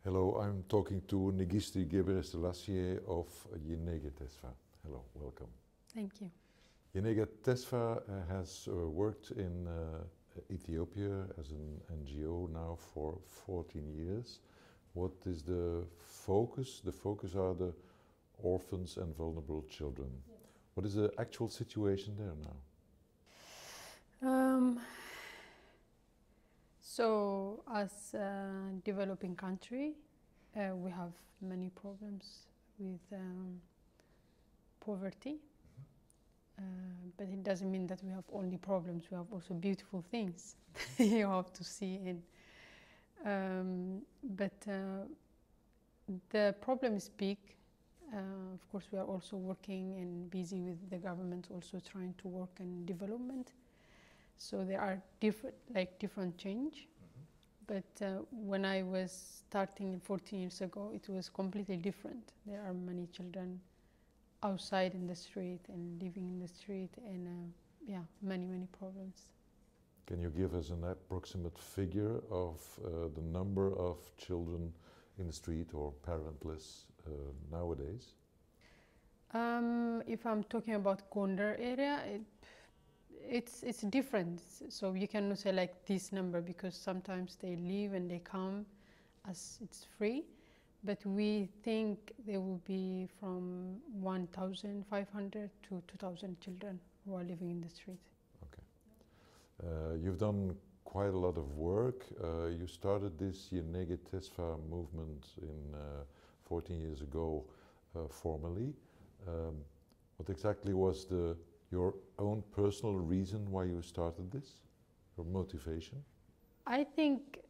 Hello, I'm talking to Nigisti Gebreselasie of Gebreselasie. Hello, welcome. Thank you. Gebreselasie has worked in Ethiopia as an NGO now for 14 years. What is the focus? The focus are the orphans and vulnerable children. Yes. What is the actual situation there now? So, as a developing country, we have many problems with poverty. But it doesn't mean that we have only problems. We have also beautiful things you have to see. But the problem is big. Of course, we are also working and busy with the government, also trying to work in development. So there are different change. But when I was starting 14 years ago, it was completely different. There are many children outside in the street and living in the street, and many problems. Can you give us an approximate figure of the number of children in the street or parentless nowadays? If I'm talking about Gondar area, it's different. So you cannot say like this number, because sometimes they leave and they come as it's free. But we think there will be from 1,500 to 2,000 children who are living in the street. Okay. You've done quite a lot of work. You started this Gebreselasie movement in 14 years ago formally. What exactly was your own personal reason why you started this? Your motivation? I think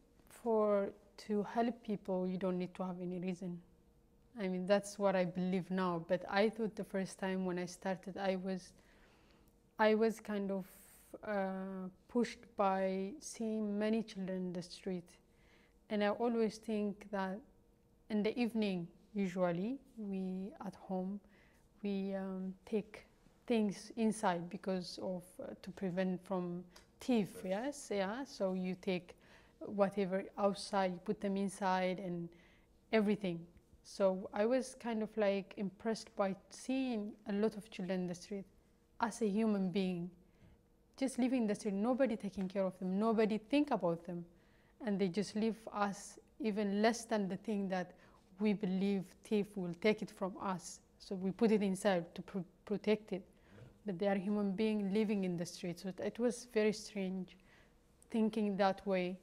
to help people, you don't need to have any reason. I mean, that's what I believe now. But I thought the first time when I started, I was kind of pushed by seeing many children in the street. And I always think that in the evening, usually, we at home, we take things inside because of to prevent from thief. Yes, yeah. So you take whatever outside, you put them inside and everything. So I was kind of like impressed by seeing a lot of children in the street as a human being, just living in the street, nobody taking care of them, nobody think about them, and they just leave us even less than the thing that we believe thief will take it from us. So we put it inside to protect it. But they are human beings living in the street. So it was very strange thinking that way.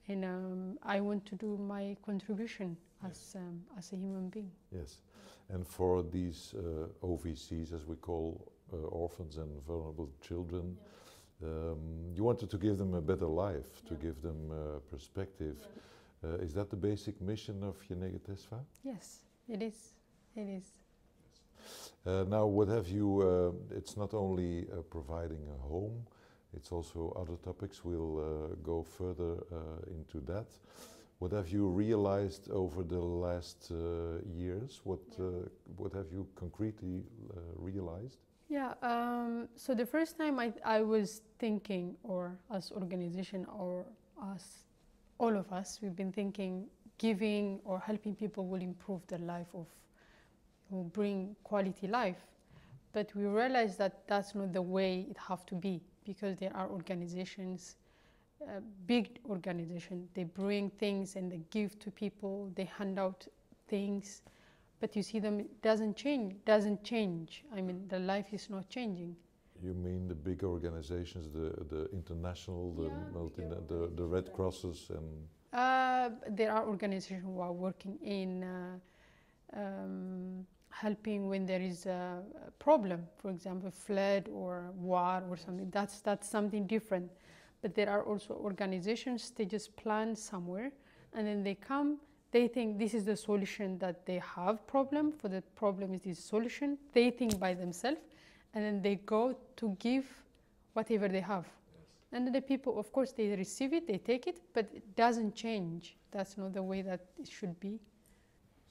And I want to do my contribution as a human being. Yes, and for these OVCs, as we call orphans and vulnerable children, you wanted to give them a better life, to give them perspective. Is that the basic mission of Gebreselasie? Yes, it is. It is. Now, what have you? It's not only providing a home. It's also other topics. We'll go further into that. What have you realized over the last years? What have you concretely realized? Yeah, so the first time I was thinking, or as organization, or as all of us, we've been thinking giving or helping people will improve their life, will bring quality life. But we realized that that's not the way it have to be, because there are organizations, big organizations, they bring things and they give to people, they hand out things, but you see them, it doesn't change. I mean, the life is not changing. You mean the big organizations, the international, the Red Crosses and... There are organizations who are working in helping when there is a problem, for example, flood or war or something. That's something different. But there are also organizations, they just plan somewhere and then they come, they think this is the solution that they have problem, for the problem is this solution, they think by themselves, and then they go to give whatever they have. Yes. And then the people, of course, they receive it, they take it, but it doesn't change. That's not the way that it should be.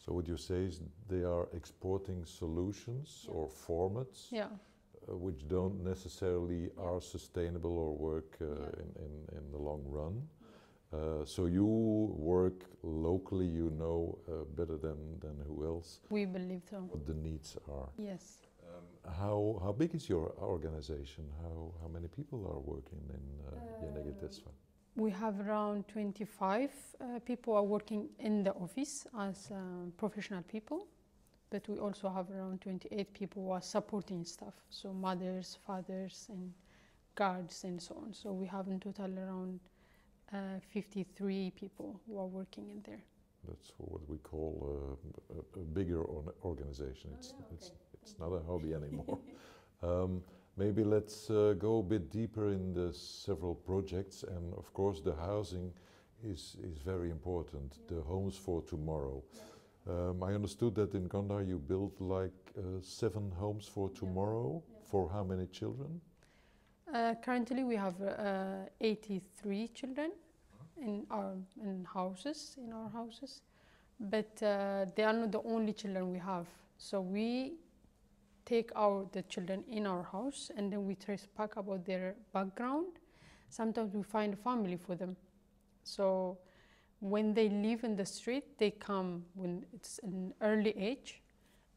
So what you say is they are exporting solutions or formats which don't necessarily are sustainable or work in the long run. So you work locally locally you know better than who else We believe so. what the needs are. Yes. How big is your organization? How many people are working in Nigisti? We have around 25 people are working in the office as professional people, but we also have around 28 people who are supporting staff, so mothers, fathers, and guards, and so on. So we have in total around 53 people who are working in there. That's what we call a bigger organization. It's not a hobby anymore. Maybe let's go a bit deeper in the several projects, and of course the housing is very important, the homes for tomorrow. I understood that in Gondar you built like 7 homes for tomorrow. For how many children? Currently we have 83 children in our houses, but they are not the only children we have. So we take the children in our house, and then we trace back about their background. Sometimes we find a family for them. So when they live in the street, they come when it's an early age,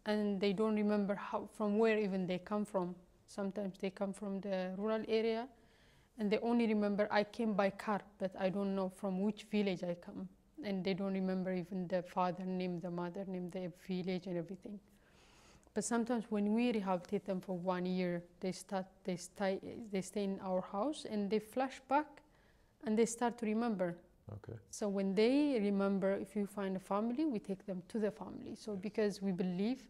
and they don't remember from where even they come from. Sometimes they come from the rural area, and they only remember, I came by car, but I don't know from which village I come. And they don't remember even the father name, the mother name, the village and everything. But sometimes when we rehabilitate them for 1 year, they stay in our house, and they flash back and they start to remember. Okay. So when they remember, if you find a family, we take them to the family. So because we believe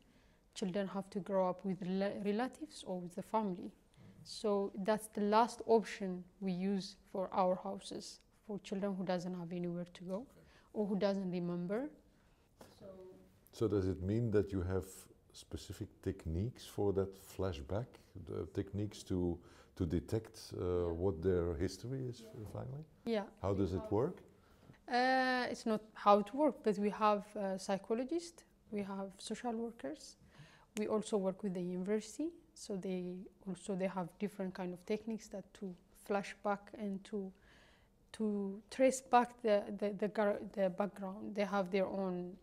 children have to grow up with relatives or with the family. So that's the last option we use for our houses, for children who doesn't have anywhere to go or who doesn't remember. So does it mean that you have specific techniques for that flashback, the techniques to detect what their history is finally? Yeah. How does it work? It's not how it works, but we have psychologists, we have social workers. We also work with the university, so they have different kind of techniques that to flash back and to trace back the background. They have their own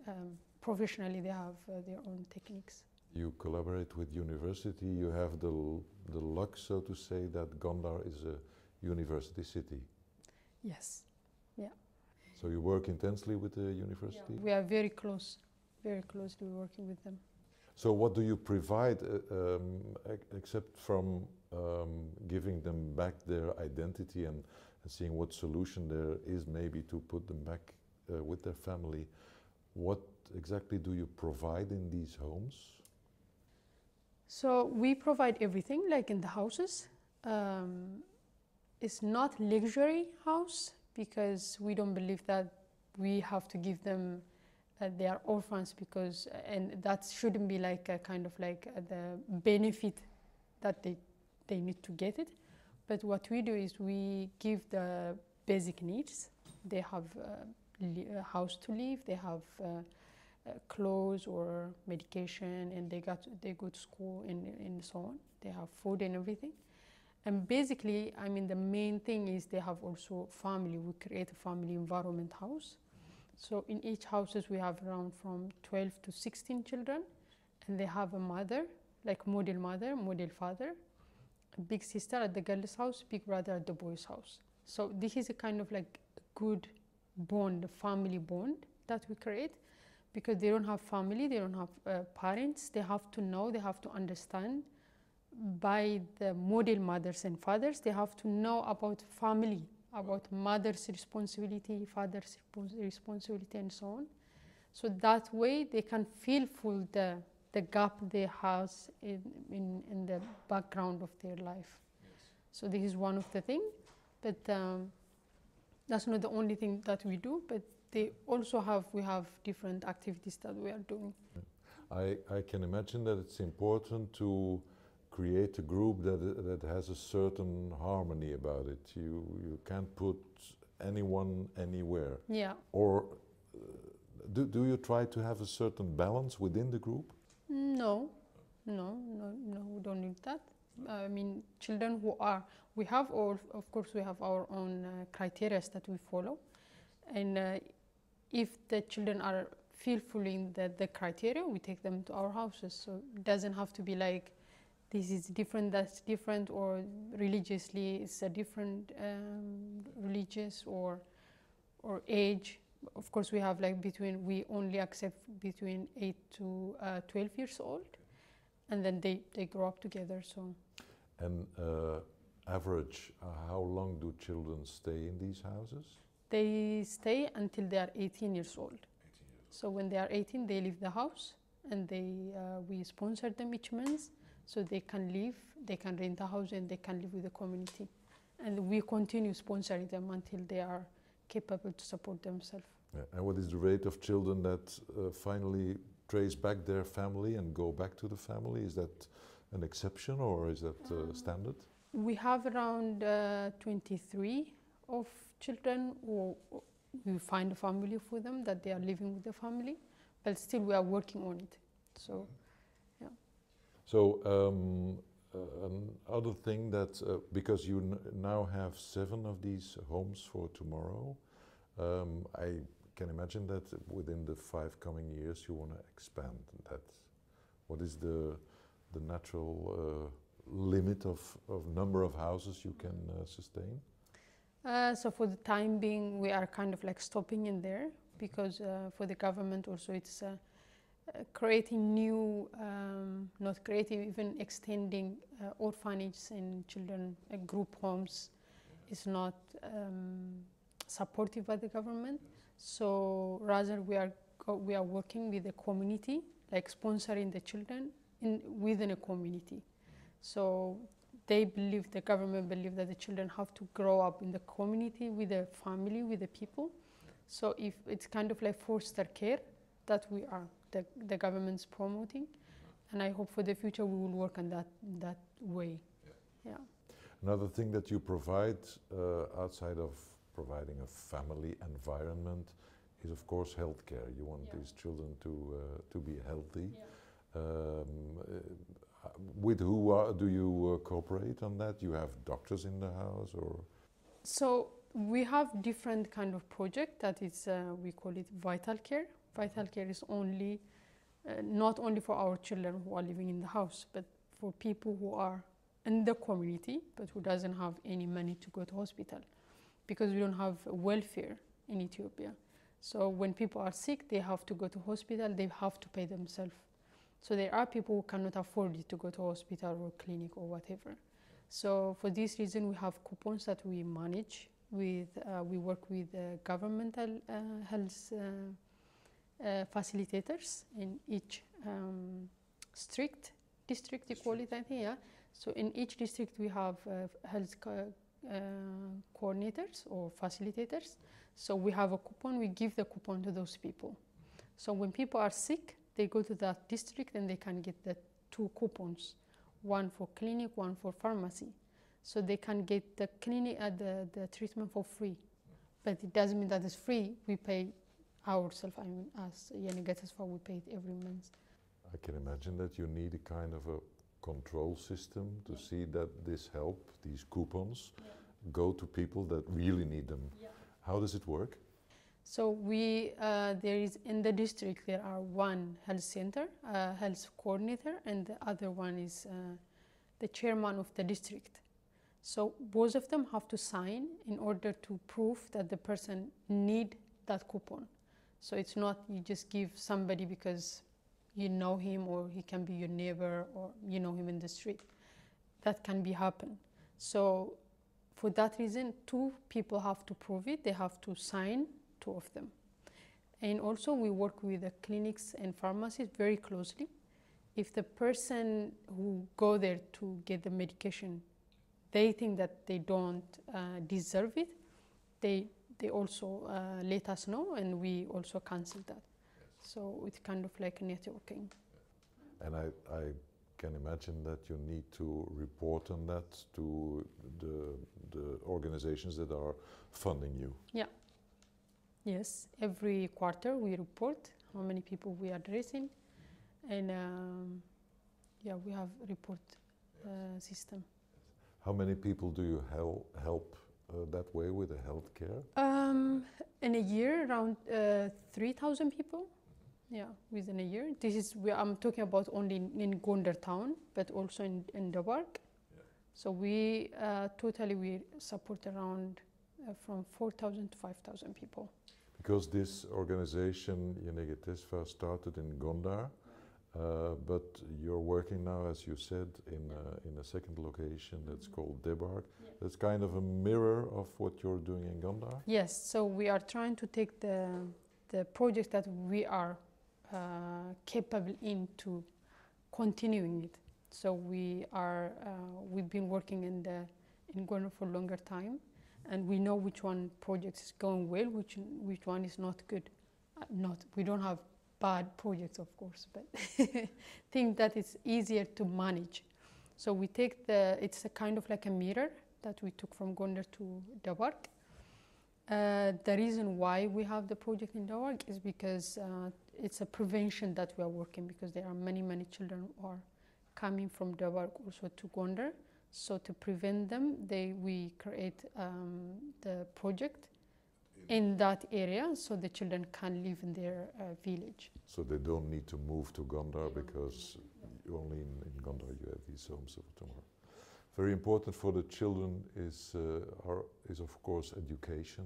professionally. They have their own techniques. You collaborate with university. You have the luck, so to say, that Gondar is a university city. Yes. Yeah. So you work intensely with the university? Yeah. We are very closely working with them. So what do you provide, except from giving them back their identity and seeing what solution there is maybe to put them back with their family? What exactly do you provide in these homes? So we provide everything, like in the houses. It's not luxury house, because we don't believe that we have to give them they are orphans, because and that shouldn't be like a kind of like the benefit that they need to get it. But what we do is we give the basic needs. They have a house to live, they have clothes or medication, and they go to school and so on. They have food and everything. And basically, I mean, the main thing is they have also family. We create a family environment house. So in each houses we have around from 12 to 16 children, and they have a mother, like model mother, model father, a big sister at the girl's house, big brother at the boy's house. So this is a kind of like good bond, a family bond that we create, because they don't have family, they don't have parents. They have to know, they have to understand by the model mothers and fathers. They have to know about family, about mother's responsibility, father's responsibility, and so on. So that way they can feel full the gap they have in the background of their life. Yes. So this is one of the things, but that's not the only thing that we do, but we have different activities that we are doing. I can imagine that it's important to create a group that has a certain harmony about it. You can't put anyone anywhere. Yeah. Or do you try to have a certain balance within the group? No, we don't need that. I mean, children we have our own criteria that we follow, and if the children are fulfilling the criteria, we take them to our houses. So it doesn't have to be like this is different, that's different, or religiously it's a different religious or age. Of course, we have like we only accept between 8 to 12 years old, and then they grow up together. So. And average, how long do children stay in these houses? They stay until they are 18 years old. 18 years. So when they are 18, they leave the house, and we sponsor them each month, so they can live, they can rent a house, and they can live with the community. And we continue sponsoring them until they are capable to support themselves. Yeah. And what is the rate of children that finally trace back their family and go back to the family? Is that an exception, or is that standard? We have around 23 of children who we find a family for them, that they are living with the family, but still we are working on it. So, yeah. So another thing that, because you now have 7 of these homes for tomorrow, I can imagine that within the 5 coming years you want to expand that. What is the natural limit of number of houses you can sustain? So for the time being, we are kind of like stopping in there, because for the government also it's creating new, not creating, even extending orphanages and children group homes is not supported by the government. So rather we are working with the community, like sponsoring the children within a community. So they believe, the government believe that the children have to grow up in the community with the family, with the people. So if it's kind of like foster care that we are, the government's promoting, and I hope for the future we will work on that way. Yeah. Another thing that you provide outside of providing a family environment is of course healthcare. You want these children to be healthy. With who do you cooperate on that? You have doctors in the house, or? So we have different kind of project that is, we call it Vital Care. Vital Care is only, not only for our children who are living in the house, but for people who are in the community, but who doesn't have any money to go to hospital, because we don't have welfare in Ethiopia. So when people are sick, they have to go to hospital, they have to pay themselves. So there are people who cannot afford it to go to hospital or clinic or whatever. So for this reason, we have coupons that we manage with, we work with governmental health facilitators in each district, you call it, I think, yeah. So in each district we have health coordinators or facilitators. So we have a coupon, we give the coupon to those people. So when people are sick, they go to that district and they can get the 2 coupons, one for clinic, one for pharmacy. So they can get the clinic, the treatment for free. But it doesn't mean that it's free. We pay ourselves, I mean, as Nigisti, we pay it every month. I can imagine that you need a kind of a control system to see that this help, these coupons, go to people that really need them. How does it work? So there is in the district, there are one health center, health coordinator, and the other one is the chairman of the district. So both of them have to sign in order to prove that the person need that coupon. So it's not you just give somebody because you know him, or he can be your neighbor, or you know him in the street. That can be happen. So for that reason, 2 people have to prove it. They have to sign, 2 of them. And also we work with the clinics and pharmacies very closely. If the person who go there to get the medication, they think that they don't deserve it, they also let us know, and we also cancel that. So it's kind of like networking. And I can imagine that you need to report on that to the organizations that are funding you. Yeah. Yes, every quarter we report how many people we are addressing, and we have a report system. How many people do you help that way with the healthcare? In a year, around 3,000 people. Yeah, within a year. This is I'm talking about only in Gondar town, but also in Dabark. Yeah. So we totally we support around from 4,000 to 5,000 people. Because this organization, Nigisti, started in Gondar, but you're working now, as you said, in a second location that's called Dabark. Yeah. That's kind of a mirror of what you're doing in Gondar? Yes, so we are trying to take the project that we are capable into continuing it. So we've been working in Gondar for a longer time, and we know which one project is going well, which one is not good. We don't have bad projects, of course, but think that it's easier to manage. So we take it's a kind of like a mirror that we took from Gondar to Dabark. The reason why we have the project in Dabark is because it's a prevention that we are working, because there are many children who are coming from Dabark also to Gondar. So to prevent them, we create the project in that area so the children can live in their village. So they don't need to move to Gondar, because only in Gondar you have these homes of tomorrow. Very important for the children is of course education,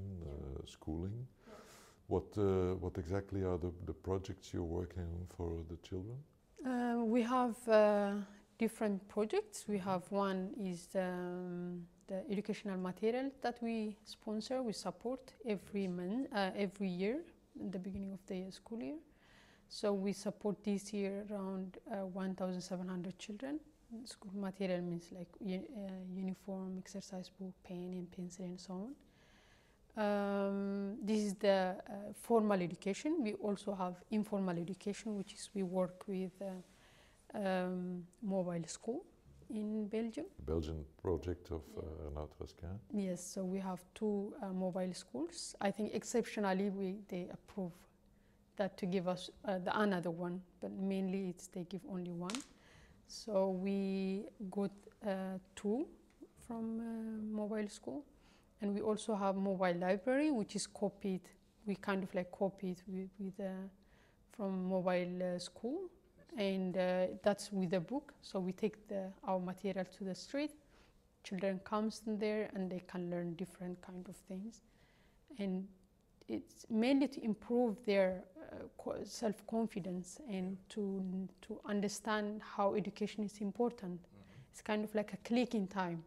schooling. What exactly are the projects you're working on for the children? We have different projects. We have one is the educational material that we sponsor, we support every year in the beginning of the school year. So we support this year around 1,700 children. School material means like uniform, exercise book, pen and pencil and so on. This is the formal education. We also have informal education, which is we work with mobile school in Belgium. Belgian project of Hautekiet. Yes, so we have 2 mobile schools. I think exceptionally they approve that to give us another one, but mainly they give only one. So we got 2 from mobile school, and we also have mobile library, which is copied. We kind of like copied from mobile school, and that's with a book. So we take our material to the street. Children comes in there and they can learn different kind of things, and it's mainly to improve their self-confidence and to understand how education is important. It's kind of like a click in time.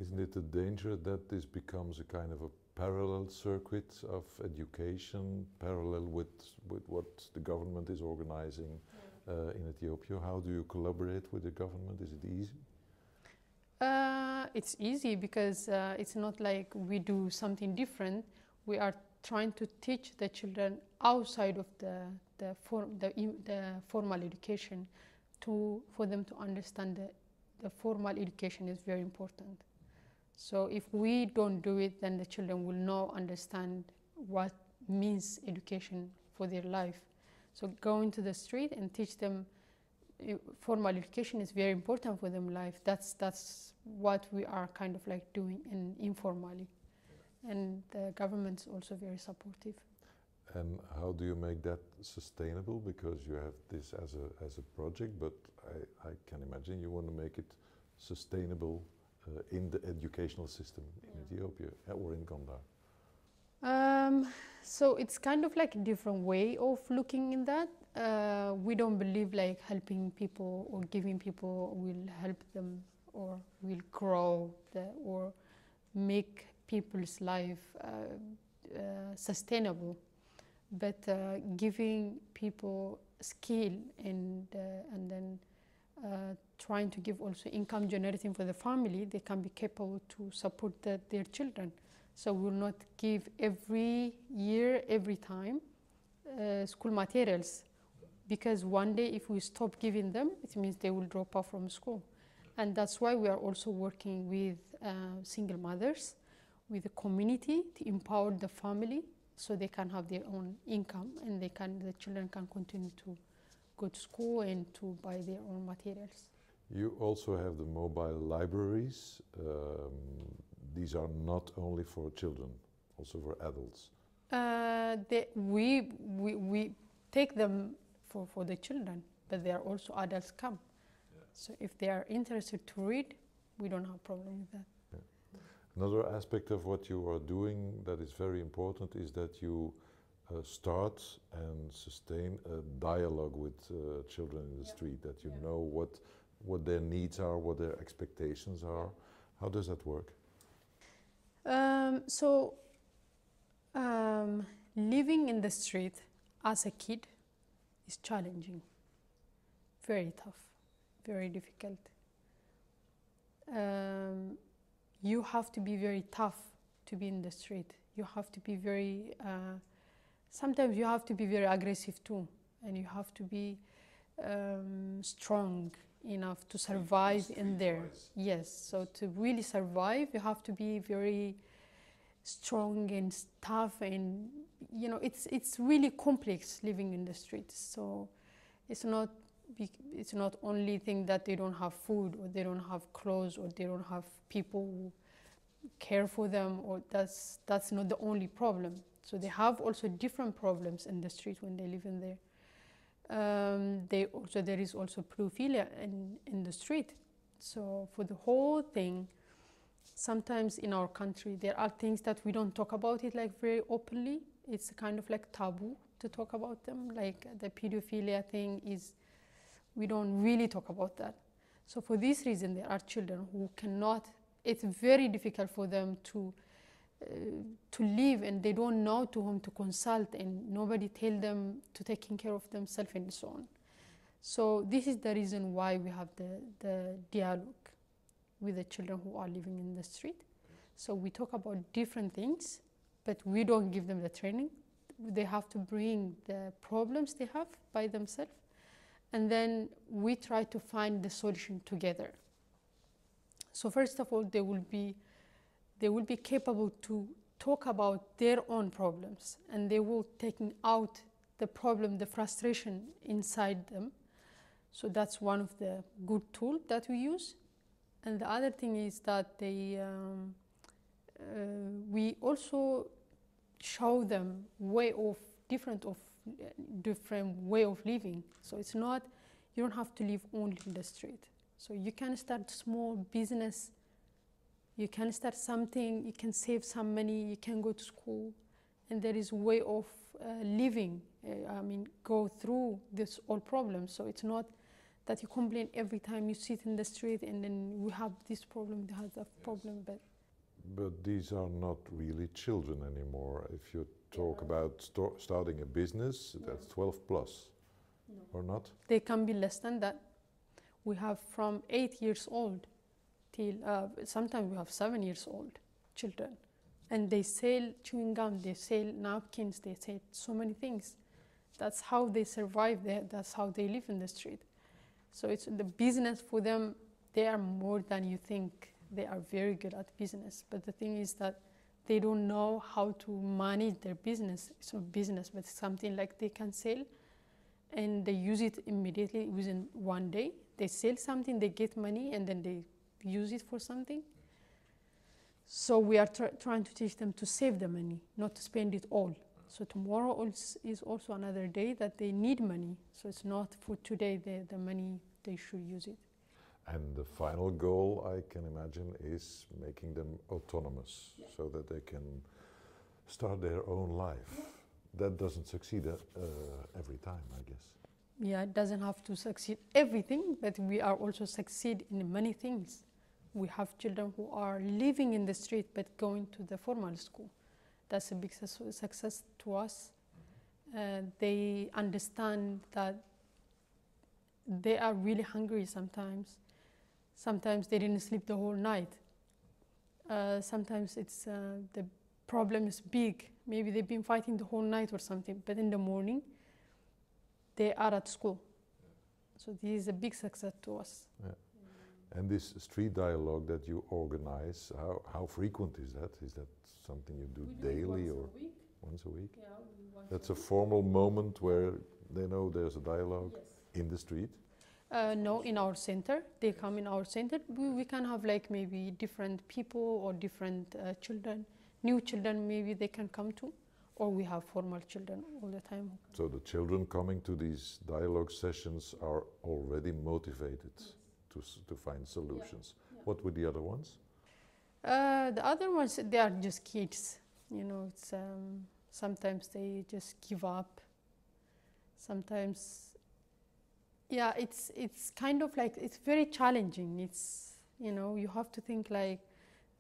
Isn't it a danger that this becomes a kind of a parallel circuit of education, parallel with what the government is organizing in Ethiopia? How do you collaborate with the government? Is it easy? It's easy because it's not like we do something different. We are trying to teach the children outside of the formal education for them to understand the formal education is very important. So if we don't do it, then the children will not understand what means education for their life. So going to the street and teach them formal education is very important for them life. That's what we are kind of like doing informally. And the government's also very supportive. And how do you make that sustainable? Because you have this as a project, but I can imagine you want to make it sustainable in the educational system in Ethiopia or in Gondar. So it's kind of like a different way of looking in that. We don't believe like helping people or giving people will help them or will grow or make people's life sustainable, but giving people skill and then trying to give also income generating for the family, they can be capable to support their children. So we will not give every year, every time school materials, because one day if we stop giving them, it means they will drop out from school. And that's why we are also working with single mothers, with the community to empower the family so they can have their own income and the children can continue to go to school and to buy their own materials. You also have the mobile libraries. these are not only for children, also for adults. We take them for the children, but there are also adults come. Yeah. So if they are interested to read, we don't have a problem with that. Yeah. Another aspect of what you are doing that is very important is that you start and sustain a dialogue with children in the street, that you know what their needs are, what their expectations are. How does that work? Living in the street as a kid is challenging, very tough, very difficult. You have to be very tough to be in the street. You have to be very, sometimes you have to be very aggressive too, and you have to be strong enough to survive in there. Yes, so to really survive, you have to be very strong and tough, and you know it's really complex living in the streets. So it's not only thing that they don't have food or they don't have clothes or they don't have people who care for them, or that's not the only problem. So they have also different problems in the street when they live in there. There is also pedophilia in the street. So for the whole thing, sometimes in our country there are things that we don't talk about it like very openly. It's kind of like taboo to talk about them. Like the pedophilia thing is, we don't really talk about that. So for this reason, there are children who cannot. It's very difficult for them to live, and they don't know to whom to consult, and nobody tell them to taking care of themselves and so on. So this is the reason why we have the dialogue with the children who are living in the street. So we talk about different things, but we don't give them the training. They have to bring the problems they have by themselves, and then we try to find the solution together. So first of all, they will be capable to talk about their own problems, and they will take out the problem, the frustration inside them. So that's one of the good tools that we use. And the other thing is that we also show them different way of living. So it's not, you don't have to live only in the street. So you can start small business, you can start something, you can save some money, you can go to school, and there is a way of living, go through this all problems. So it's not that you complain every time you sit in the street and then we have this problem, they have that problem. But these are not really children anymore. If you talk about starting a business, that's 12 plus, or not? They can be less than that. We have from 8 years old till sometimes we have 7 years old children, and they sell chewing gum, they sell napkins, they sell so many things. That's how they survive. That's how they live in the street. So it's the business for them. They are more than you think. They are very good at business, but the thing is that they don't know how to manage their business. It's not business, but something like they can sell, and they use it immediately within one day. They sell something, they get money, and then they use it for something. So we are trying to teach them to save the money, not to spend it all. So tomorrow is also another day that they need money. So it's not for today the money, they should use it. And the final goal, I can imagine, is making them autonomous, so that they can start their own life. That doesn't succeed every time, I guess. Yeah, it doesn't have to succeed everything, but we are also succeed in many things. We have children who are living in the street but going to the formal school. That's a big success to us. They understand that they are really hungry sometimes. Sometimes they didn't sleep the whole night. Sometimes it's the problem is big. Maybe they've been fighting the whole night or something, but in the morning they are at school. So this is a big success to us. Yeah. And this street dialogue that you organize, how frequent is that? Is that something you do daily or once a week? Yeah, that's a formal moment where they know there's a dialogue in the street? No, in our center. They come in our center. We can have like maybe different people or different children, new children maybe they can come to, or we have formal children all the time. So the children coming to these dialogue sessions are already motivated to find solutions. Yeah. What were the other ones? The other ones, they are just kids. You know, it's sometimes they just give up. Sometimes, yeah, it's kind of like, it's very challenging. It's, you know, you have to think like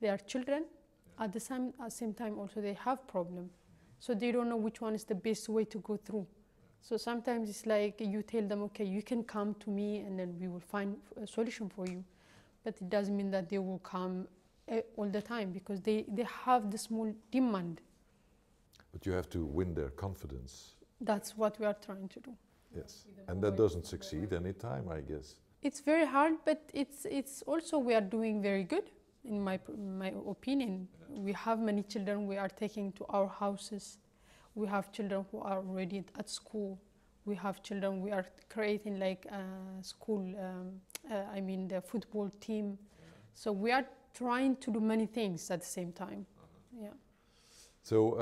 they are children. At the same time also they have problem. So they don't know which one is the best way to go through. So sometimes it's like you tell them, okay, you can come to me and then we will find a solution for you. But it doesn't mean that they will come all the time, because they have the small demand. But you have to win their confidence. That's what we are trying to do. Yes, and that doesn't succeed any time, I guess. It's very hard, but it's also, we are doing very good, in my opinion. We have many children we are taking to our houses. We have children who are already at school. We have children we are creating like a school, the football team. So we are trying to do many things at the same time. Yeah. So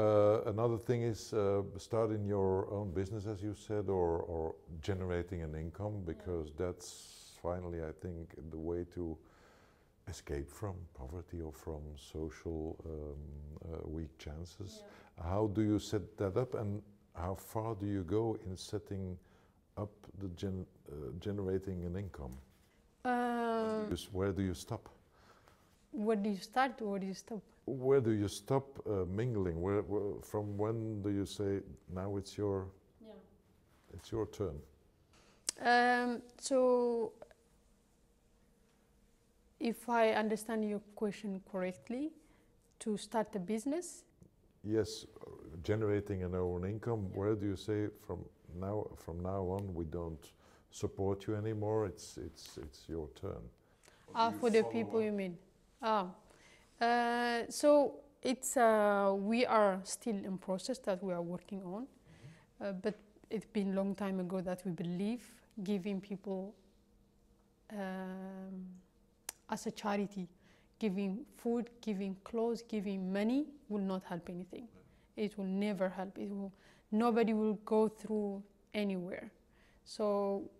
another thing is starting your own business, as you said, or generating an income, because that's finally, I think, the way to escape from poverty or from social weak chances. Yeah. How do you set that up, and how far do you go in setting up the generating an income? Where do you stop? Where do you start or where do you stop? Where do you stop mingling? From when do you say, now it's your turn? So, if I understand your question correctly, to start a business? Yes, generating an own income. Yeah. Where do you say from now on we don't support you anymore? It's your turn. For the people you mean? So it's we are still in process that we are working on, but it's been a long time ago that we believe giving people as a charity, giving food, giving clothes, giving money will not help anything. It will never help. Nobody will go through anywhere. So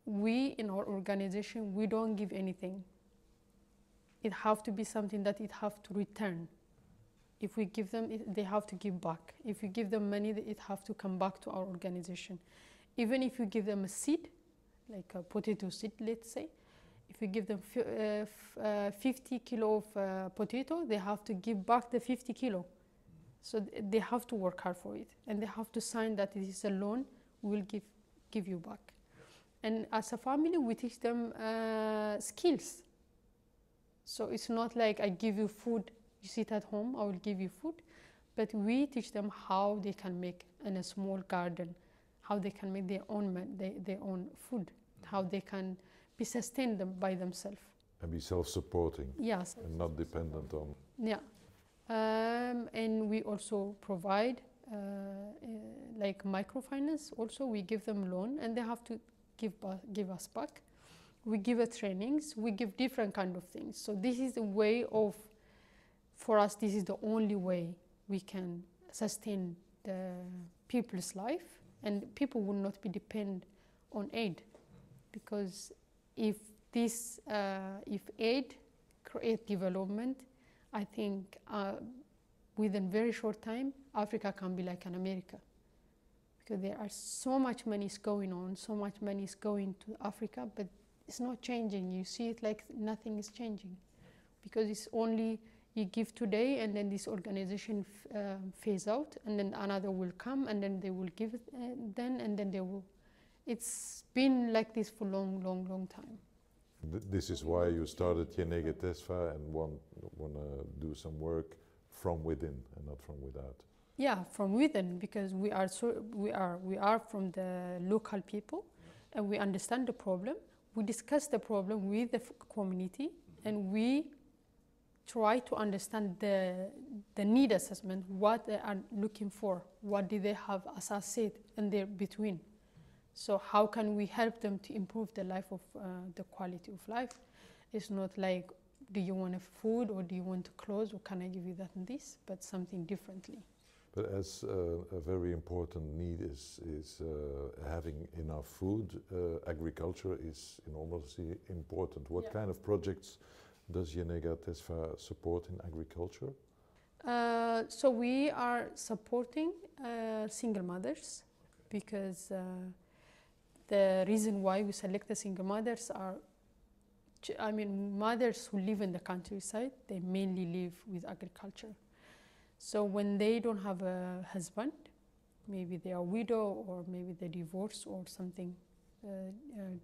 we in our organization, we don't give anything. It have to be something that it have to return. If we give them, they have to give back. If we give them money, it have to come back to our organization. Even if you give them a seed, like a potato seed, let's say, if you give them 50 kilo of potato, they have to give back the 50 kilo. So they have to work hard for it, and they have to sign that it is a loan, we will give you back. And as a family, we teach them skills. So it's not like I give you food, you sit at home, I will give you food. But we teach them how they can make in a small garden, how they can make their own food, how they can be sustained by themselves. And be self-supporting. Yes. And not dependent on. Yeah. And we also provide like microfinance. Also, we give them loan, and they have to give us back. We give trainings, we give different kind of things. So this is a way of, for us, this is the only way we can sustain the people's life, and people will not be dependent on aid. Because if aid create development, I think within very short time, Africa can be like an America. Because there are so much money is going on, so much money is going to Africa, but it's not changing. You see it like nothing is changing, because it's only you give today, and then this organization phase out, and then another will come, and then they will give it then, and then they will. It's been like this for long time. This is why you started Nigisti and want to do some work from within and not from without. Yeah, from within, because we are from the local people, and we understand the problem. We discuss the problem with the community, and we try to understand the need assessment, what they are looking for, what do they have as I said in their between. So how can we help them to improve the life of the quality of life? It's not like, do you want a food or do you want clothes, or can I give you that and this, but something differently. But as a very important need is having enough food, agriculture is enormously important. What kind of projects does Yenega Tesfa support in agriculture? So we are supporting single mothers, because the reason why we select the single mothers are, mothers who live in the countryside, they mainly live with agriculture. So when they don't have a husband, maybe they are widow or maybe they divorce or something,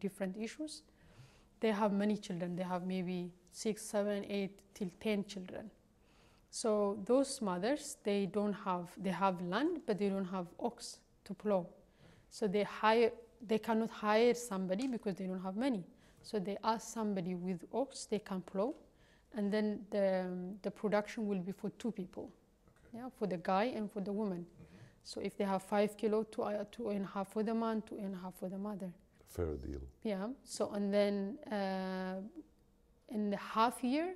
different issues, they have many children. They have maybe 6, 7, 8 till 10 children. So those mothers, they have land, but they don't have ox to plow. So they cannot hire somebody because they don't have money. So they ask somebody with ox, they can plow, and then the production will be for 2 people. Yeah, for the guy and for the woman. So if they have 5 kilo, 2.5 for the man, 2.5 for the mother. Fair deal. Yeah. So and then in the half year,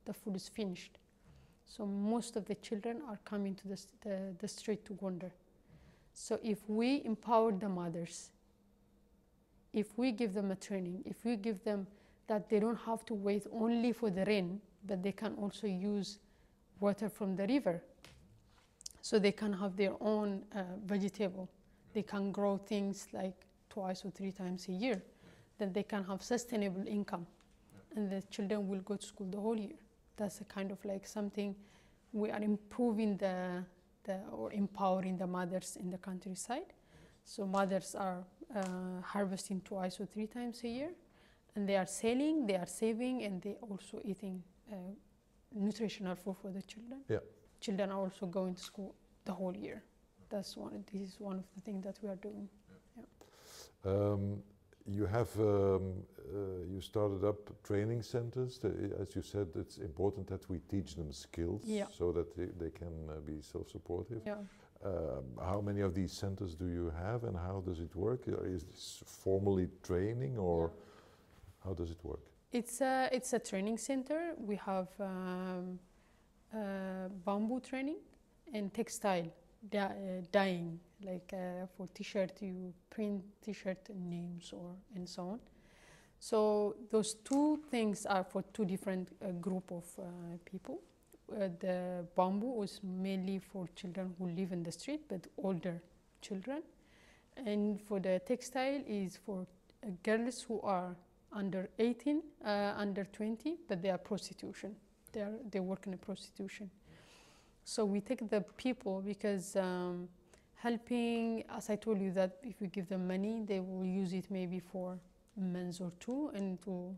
the food is finished. So most of the children are coming to the street to wander. So if we empower the mothers, if we give them a training, if we give them that they don't have to wait only for the rain, but they can also use water from the river. So they can have their own vegetable. They can grow things like 2 or 3 times a year. Then they can have sustainable income. And the children will go to school the whole year. That's a kind of like something we are improving or empowering the mothers in the countryside. So mothers are harvesting 2 or 3 times a year. And they are selling, they are saving, and they also eating nutritional food for the children. Yeah. Children are also going to school the whole year. This is one of the things that we are doing. Yeah. You started up training centers. As you said, it's important that we teach them skills, so that they can be self-supportive. Yeah. How many of these centers do you have, and how does it work? Is this formally training, or how does it work? It's a training center. We have bamboo training and textile dyeing, like for t-shirt, you print t-shirt names and so on. So those 2 things are for 2 different group of people. The bamboo is mainly for children who live in the street, but older children. And for the textile is for girls who are under 18, under 20, but they are prostitution. They work in a prostitution. So we take the people because helping, as I told you, that if we give them money, they will use it maybe for months or 2 and to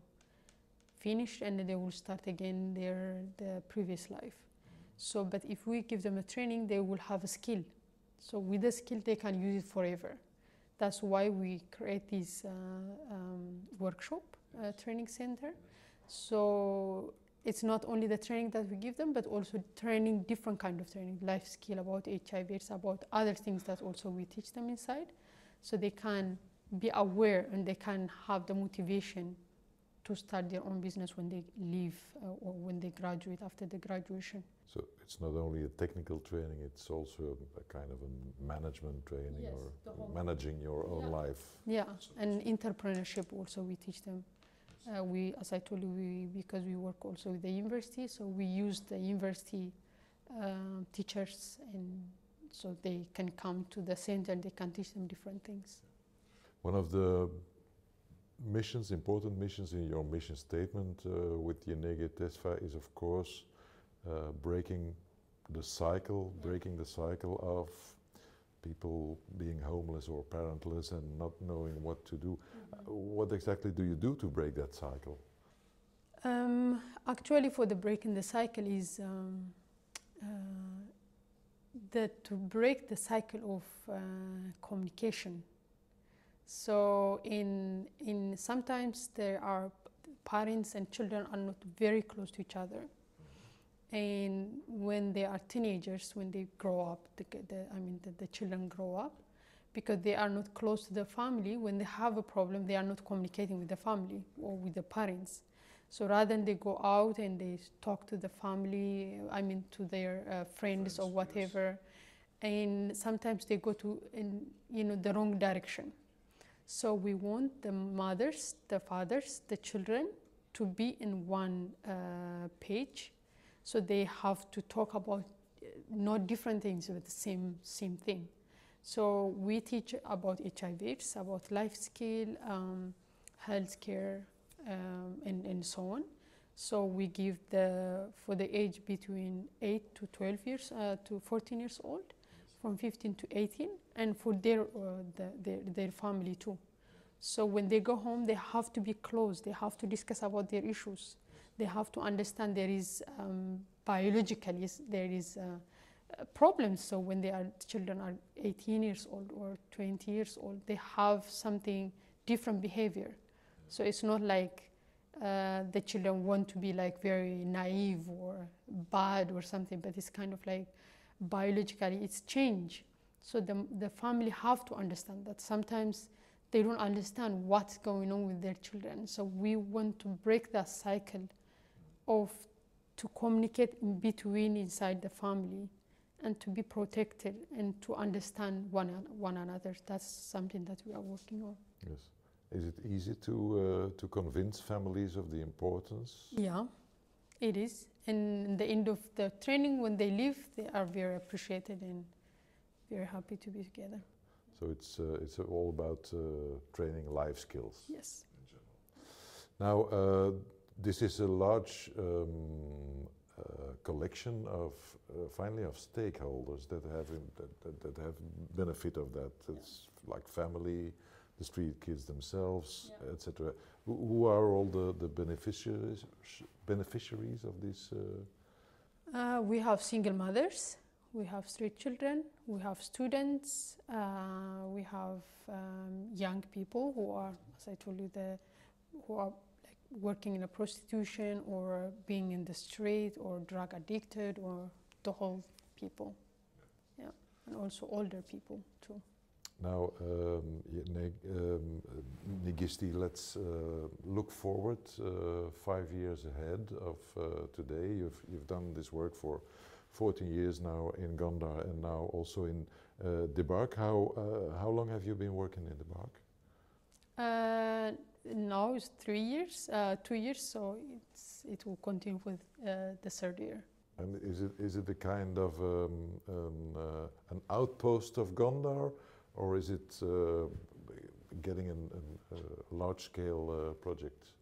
finish, and then they will start again their previous life. So, but if we give them a training, they will have a skill. So with the skill, they can use it forever. That's why we create this workshop training center. So it's not only the training that we give them, but also training, different kind of training, life skill about HIV, it's about other things that also we teach them inside. So they can be aware and they can have the motivation to start their own business when they leave or when they graduate, after the graduation. So it's not only a technical training, it's also a kind of a management training, or managing your own life. Yeah, and entrepreneurship also we teach them. As I told you, because we work also with the university, so we use the university teachers, and so they can come to the center and they can teach them different things. One of the missions, important missions in your mission statement with Yenega Tesfa is, of course, breaking the cycle of people being homeless or parentless and not knowing what to do. What exactly do you do to break that cycle? Actually, for the breaking the cycle is to break the cycle of communication. So in sometimes there are parents and children are not very close to each other. And when they are teenagers, when they grow up, the children grow up, because they are not close to the family. When they have a problem, they are not communicating with the family or with the parents. So rather than they go out and they talk to the family, I mean to their friends or whatever, yes. And sometimes they go to the wrong direction. So we want the mothers, the fathers, the children to be in one page. So they have to talk about not different things, but the same thing. So we teach about HIV/AIDS, about life skill, healthcare, and so on. So we give for the age between 8 to 12 years to 14 years old, from 15 to 18, and for their family too. So when they go home, they have to be close. They have to discuss about their issues. They have to understand there is biologically there is problems. So when children are 18 years old or 20 years old, they have something different behavior. So it's not like the children want to be like very naive or bad or something, but it's kind of like biologically it's change. So the family have to understand that sometimes they don't understand what's going on with their children. So we want to break that cycle to communicate in between inside the family and to be protected and to understand one another. That's something that we are working on. Yes. Is it easy to convince families of the importance? Yeah, it is. And at the end of the training, when they leave, they are very appreciated and very happy to be together. So it's all about training life skills. Yes. Now, this is a large collection of finally of stakeholders that have benefit of that. It's like family, the street kids themselves, etc. Who are all the beneficiaries of this? We have single mothers, we have street children, we have students, we have young people who are, as I told you, who are like working in a prostitution or being in the street or drug addicted or the whole people. Yeah, and also older people too. Now, Nigisti, let's look forward 5 years ahead of today. You've done this work for 14 years now in Gondar and now also in Debark. How long have you been working in Debark? Now it's 3 years, 2 years, so it will continue with the third year. And is it a kind of an outpost of Gondar? Or is it getting a large-scale project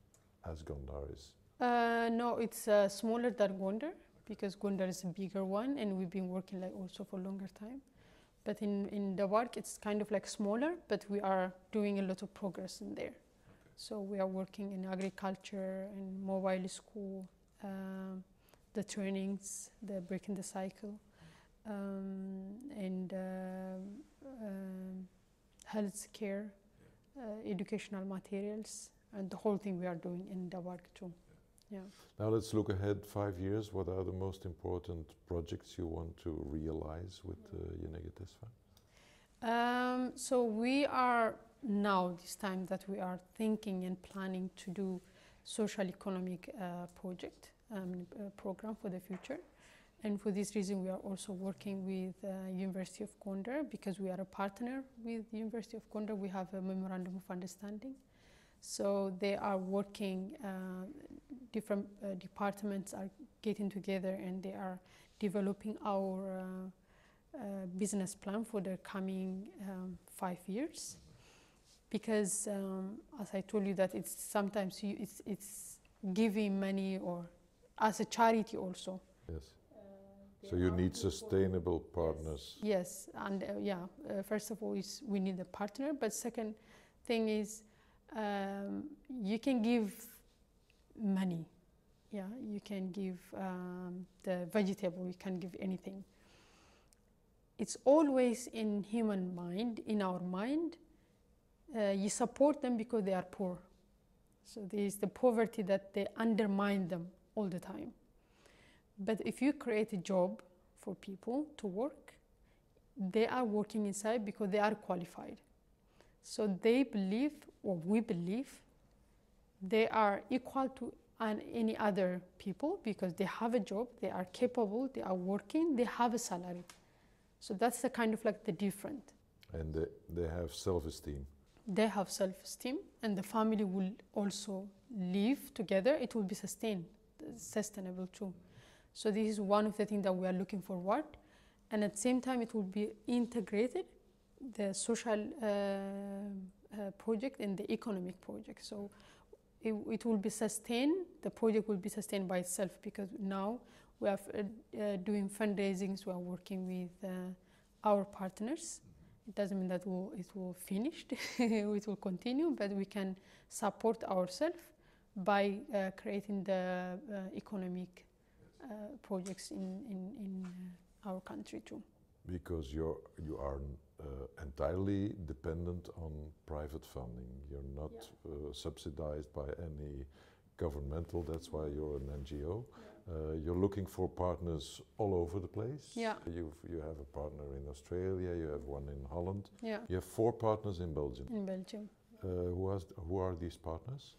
as Gondar is? No, it's smaller than Gondar because Gondar is a bigger one, and we've been working like also for longer time. But in Debark, it's kind of like smaller, but we are doing a lot of progress in there. Okay. So we are working in agriculture and mobile school, the trainings, the breaking the cycle. And health care, educational materials, and the whole thing we are doing in Debark too. Yeah. Now let's look ahead 5 years. What are the most important projects you want to realize with Nigisti? So we are now, this time that we are thinking and planning to do social economic project program for the future. And for this reason, we are also working with University of Gondar because we are a partner with the University of Gondar. We have a memorandum of understanding. So they are working, different departments are getting together and they are developing our business plan for the coming 5 years. Because as I told you that it's sometimes it's giving money or as a charity also. Yes. So you need sustainable partners. Yes, and first of all, we need a partner. But second thing is, you can give money. Yeah, you can give the vegetable. You can give anything. It's always in human mind, in our mind. You support them because they are poor. So there is the poverty that they undermine them all the time. But if you create a job for people to work, they are working inside because they are qualified. So they believe, or we believe, they are equal to any other people because they have a job, they are capable, they are working, they have a salary. So that's the kind of like the different. And they have self-esteem. They have self-esteem, and the family will also live together. It will be sustainable too. So this is one of the things that we are looking forward, and at the same time it will be integrated, the social project and the economic project. So it will be sustained. The project will be sustained by itself because now we are doing fundraisings. We are working with our partners. It doesn't mean that it will finish. It will continue, but we can support ourselves by creating the economic projects in our country too. Because you are entirely dependent on private funding. You're not subsidized by any governmental. That's why you're an NGO. You're looking for partners all over the place. Yeah. You have a partner in Australia. You have one in Holland. Yeah. You have 4 partners in Belgium. In Belgium. Who are these partners?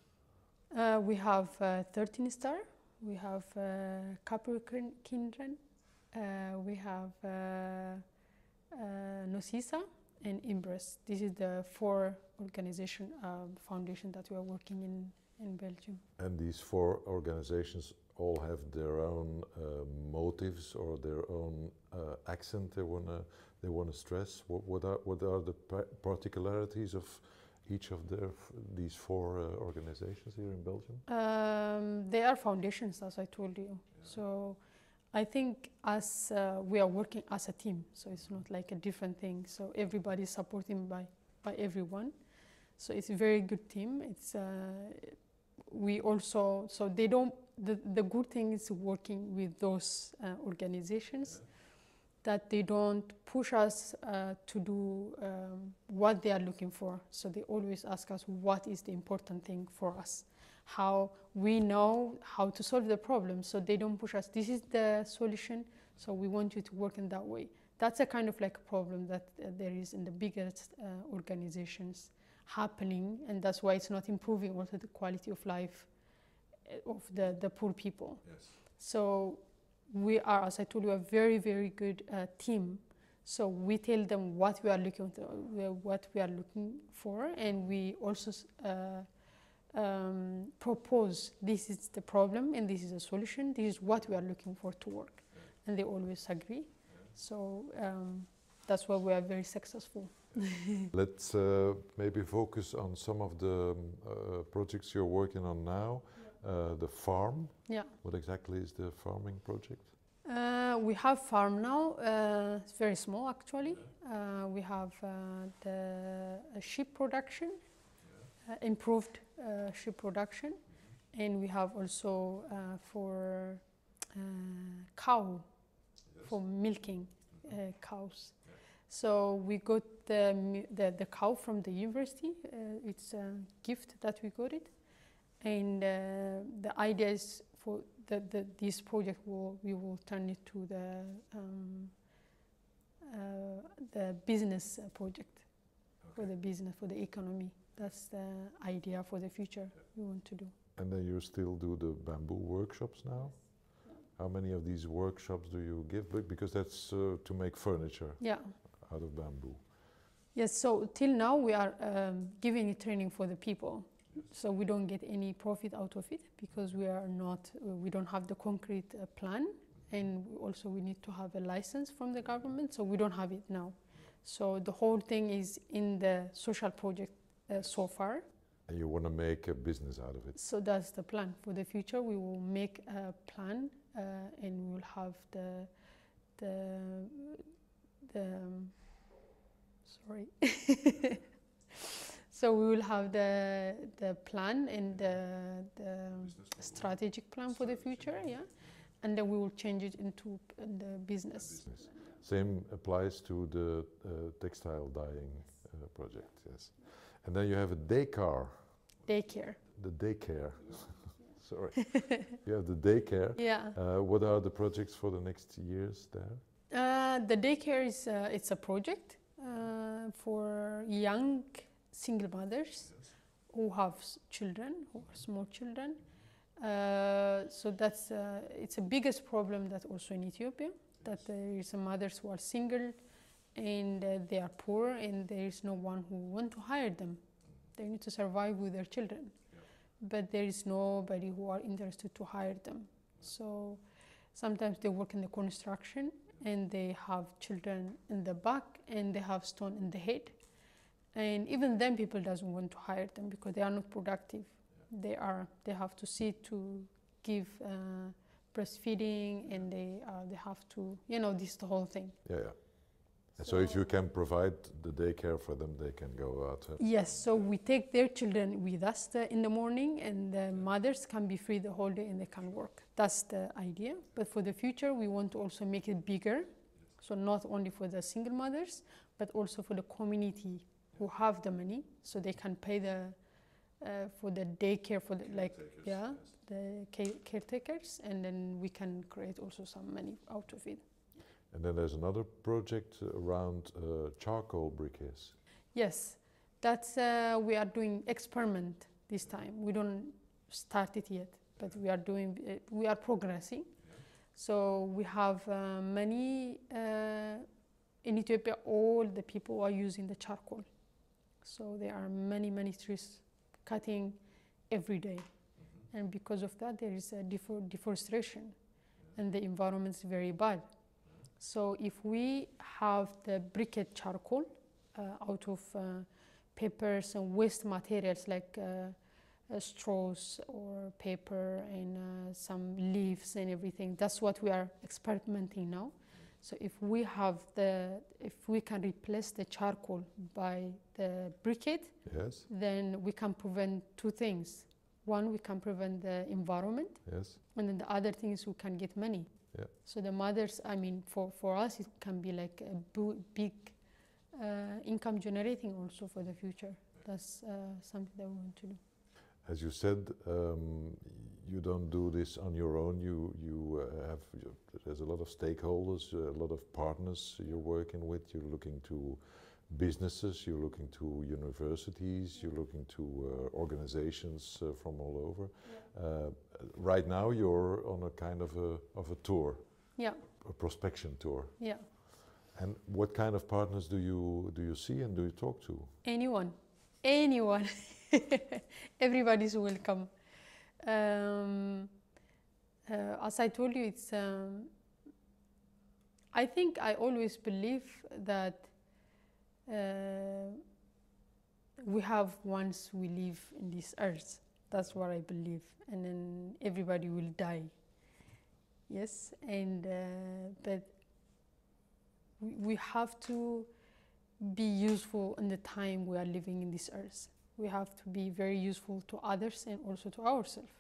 We have 13 Star. We have Capricorn Kindred. We have Nocisa and Embrace. This is the 4 organization foundation that we are working in Belgium. And these 4 organizations all have their own motives or their own accent they wanna stress. What are the particularities of each of these 4 organizations here in Belgium? They are foundations, as I told you. Yeah. So I think as we are working as a team, so it's not like a different thing. So everybody is supported by everyone. So it's a very good team. It's we also, so they don't, the good thing is working with those organizations, that they don't push us to do what they are looking for. So they always ask us what is the important thing for us, how we know how to solve the problem. So they don't push us, this is the solution, so we want you to work in that way. That's a kind of like a problem that there is in the biggest organizations happening, and that's why it's not improving also the quality of life of the poor people. Yes. So we are, as I told you, a very, very good team. So we tell them what we are looking for, and we also propose this is the problem and this is a solution. This is what we are looking for to work, and they always agree. So that's why we are very successful. Let's maybe focus on some of the projects you're working on now. The farm. Yeah. What exactly is the farming project? We have farm now. It's very small actually. We have the sheep production, improved sheep production, and we have also for cow, for milking cows. So we got the cow from the university. It's a gift that we got it. And the idea is for this project we will turn it to the business project. Okay. For the business, for the economy. That's the idea for the future we want to do. And then you still do the bamboo workshops now? Yes. How many of these workshops do you give? Because that's to make furniture. Yeah. Out of bamboo. Yes, so till now we are giving training for the people. So we don't get any profit out of it because we don't have the concrete plan, and also we need to have a license from the government, so we don't have it now. So the whole thing is in the social project so far. And you want to make a business out of it? So that's the plan. For the future we will make a plan and we will have sorry. So we will have the plan and the strategic plan for the future, yeah, and then we will change it into the business. Same applies to the textile dyeing project, yes. And then you have a daycare. Daycare. The daycare. Sorry. You have the daycare. Yeah. What are the projects for the next years there? The daycare is it's a project for young single mothers who have children, who are small children. So that's it's a biggest problem that also in Ethiopia, that there is mothers who are single and they are poor and there is no one who want to hire them. They need to survive with their children, but there is nobody who are interested to hire them. So sometimes they work in the construction and they have children in the back and they have stone in the head, and even then people doesn't want to hire them because they are not productive. They have to sit to give breastfeeding, and they have to, this the whole thing. Yeah. So if you can provide the daycare for them, they can go out. Yes, so we take their children with us in the morning, and the mothers can be free the whole day and they can work. That's the idea. But for the future, we want to also make it bigger. So not only for the single mothers, but also for the community who have the money, so they can pay for the daycare, for the, the caretakers, and then we can create also some money out of it. And then there's another project around charcoal briquettes. Yes, that's we are doing experiment this time. We don't start it yet, but we are doing. We are progressing. So we have many in Ethiopia. All the people are using the charcoal. So there are many trees cutting every day, and because of that, there is a deforestation, and the environment is very bad. So if we have the briquette charcoal out of papers and waste materials like straws or paper and some leaves and everything, that's what we are experimenting now. So if we can replace the charcoal by the briquette, yes, then we can prevent two things. One, we can prevent the environment, yes, and then the other thing is we can get money. Yeah. So the mothers, I mean, for us, it can be like a big income generating also for the future. That's something that we want to do. As you said, you don't do this on your own. There's a lot of stakeholders, a lot of partners you're working with. You're looking to businesses, you're looking to universities, you're looking to organizations from all over. Yeah. Right now you're on a kind of a tour. Yeah. A prospection tour. Yeah. And what kind of partners do you see and do you talk to? Anyone. Everybody's welcome. As I told you, it's. I think I always believe that we have once we live in this earth. That's what I believe, and then everybody will die. Yes, and but we have to be useful in the time we are living in this earth. We have to be very useful to others and also to ourselves.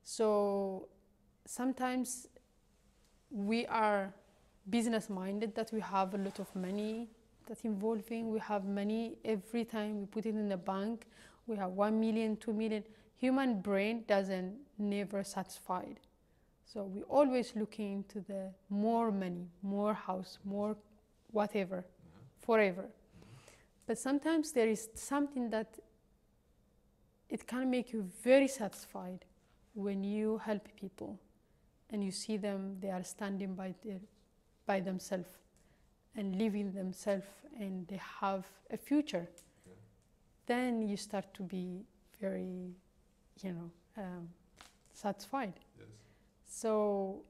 So sometimes we are business-minded, that we have a lot of money that's involving. We have money every time we put it in the bank. We have 1 million, 2 million. Human brain doesn't never satisfied. So we always looking into the more money, more house, more whatever, forever. But sometimes there is something that it can make you very satisfied when you help people and you see them, they are standing by themselves and living themselves and they have a future. Yeah. Then you start to be very, satisfied. Yes. So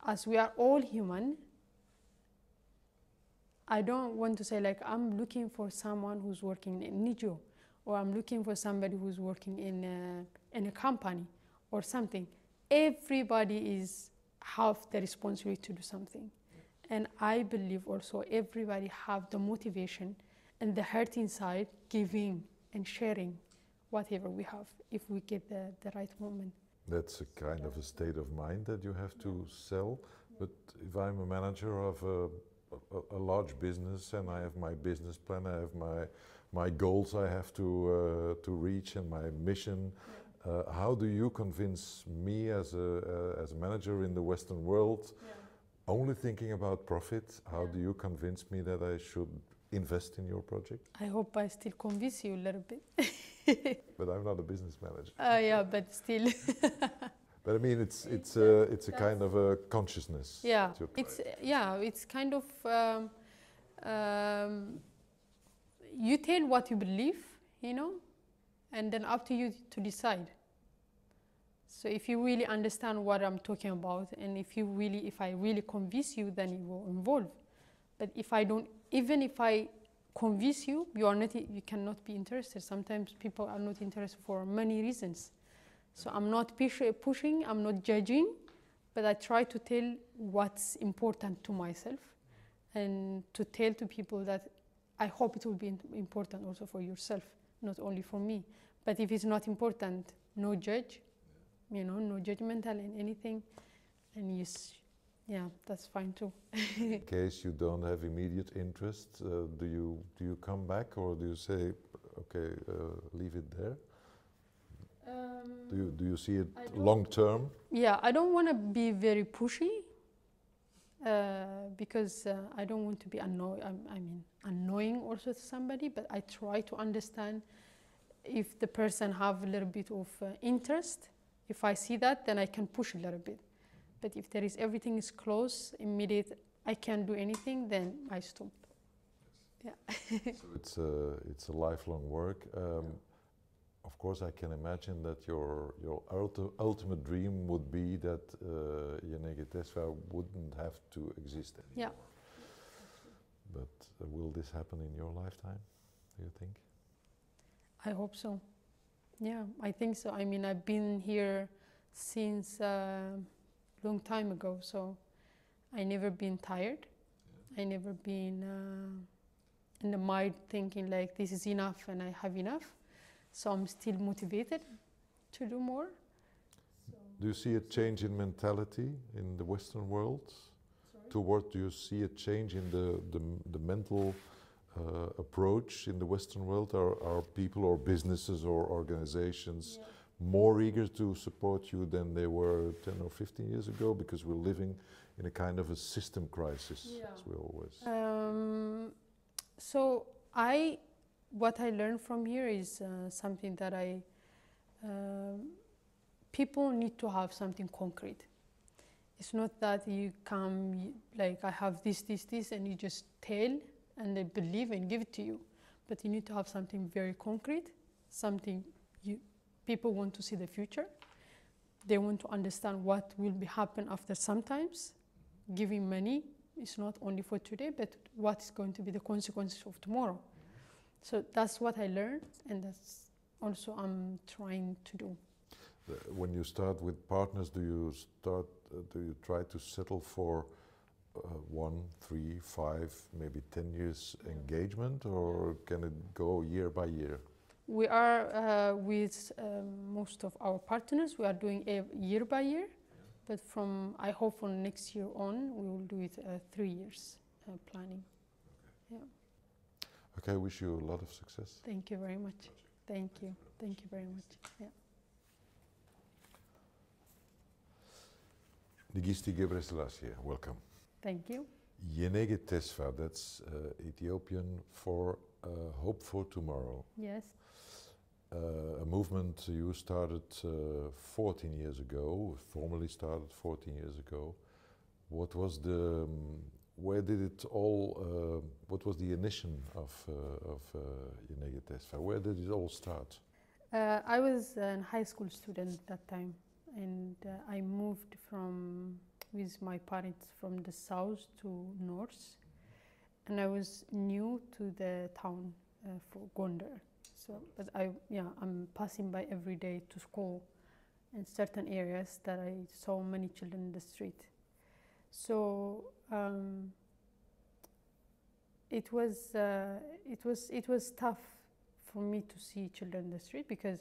as we are all human, I don't want to say like I'm looking for someone who's working in Nijo, or I'm looking for somebody who's working in a company or something. Everybody have the responsibility to do something. Yeah. And I believe also everybody have the motivation and the heart inside giving and sharing whatever we have if we get the right moment. That's a kind of a state of mind that you have to sell. But if I'm a manager of a large business and I have my business plan, I have my goals I have to reach and my mission. How do you convince me as a manager in the Western world Only thinking about profit, how do you convince me that I should invest in your project? I hope I still convince you a little bit. But I'm not a business manager. Yeah, but still. But I mean, it's a kind of a consciousness. Yeah, to apply. it's kind of you tell what you believe, you know, and then up to you to decide. So if you really understand what I'm talking about, and if I really convince you, then you will involve. But if I don't, even if I convince you, you cannot be interested. Sometimes people are not interested for many reasons. So I'm not pushing, I'm not judging, but I try to tell what's important to myself and to tell to people that I hope it will be important also for yourself, not only for me. But if it's not important, no judge, you know, no judgmental in anything, and that's fine too. In case you don't have immediate interest, do you come back, or do you say, okay, leave it there? Do you see it long term? Yeah, I don't want to be very pushy because I don't want to be annoying also to somebody. But I try to understand if the person have a little bit of interest. If I see that, then I can push a little bit. But if everything is close, immediate, I can't do anything, then I stop. Yeah. So it's a lifelong work. Of course, I can imagine that your ultimate dream would be that Nigisti wouldn't have to exist anymore. Yeah. But will this happen in your lifetime, do you think? I hope so. Yeah, I think so. I mean, I've been here since a long time ago, so I never been tired. Yeah. I never been in the mind thinking like this is enough and I have enough. So I'm still motivated to do more. Do you see a change in mentality in the Western world? Sorry? Do you see a change in the mental approach in the Western world? Are people or businesses or organizations more eager to support you than they were 10 or 15 years ago? Because we're living in a kind of a system crisis, as we always. What I learned from here is something that people need to have something concrete. It's not that you come, like I have this, and you just tell and they believe and give it to you. But you need to have something very concrete, something people want to see the future. They want to understand what will happen after sometimes. Giving money is not only for today, but what is going to be the consequences of tomorrow. So that's what I learned, and that's also I'm trying to do. When you start with partners, do you try to settle for 1, 3, 5, maybe 10 years engagement, or can it go year by year? We are with most of our partners. We are doing year by year, but I hope from next year on we will do it 3 years planning. Okay. Yeah. Okay, I wish you a lot of success. Thank you very much. Thank you. Thank you very much. Yeah. Nigisti Gebreselasie, welcome. Thank you. Nigisti, that's Ethiopian for hope for tomorrow. Yes. A movement you started 14 years ago, formally started 14 years ago. What was what was the initiation of Nigisti? Where did it all start? I was a high school student at that time, and I moved with my parents from the south to north, and I was new to the town for Gondar. So, but I'm passing by every day to school in certain areas that I saw many children in the street. So it was tough for me to see children in the street, because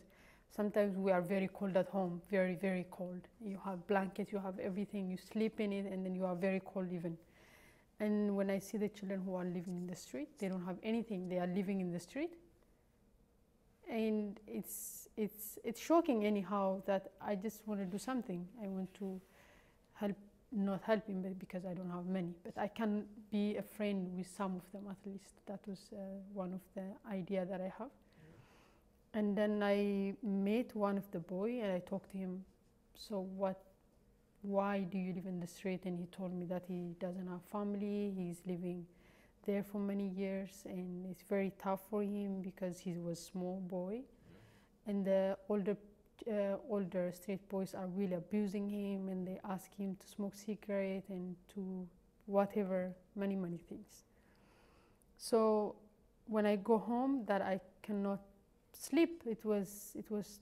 sometimes we are very cold at home, very, very cold. You have blankets, you have everything, you sleep in it, and then you are very cold even. And when I see the children who are living in the street, they don't have anything, they are living in the street. And it's shocking anyhow that I just want to do something. I want to help not helping, but because I don't have many. But I can be a friend with some of them at least. That was one of the idea that I have. And then I met one of the boy and I talked to him. So why do you live in the street? And he told me that he doesn't have family. He's living there for many years and it's very tough for him because he was a small boy. And the older street boys are really abusing him and they ask him to smoke cigarette and to whatever, many things. So when I go home that I cannot sleep, it was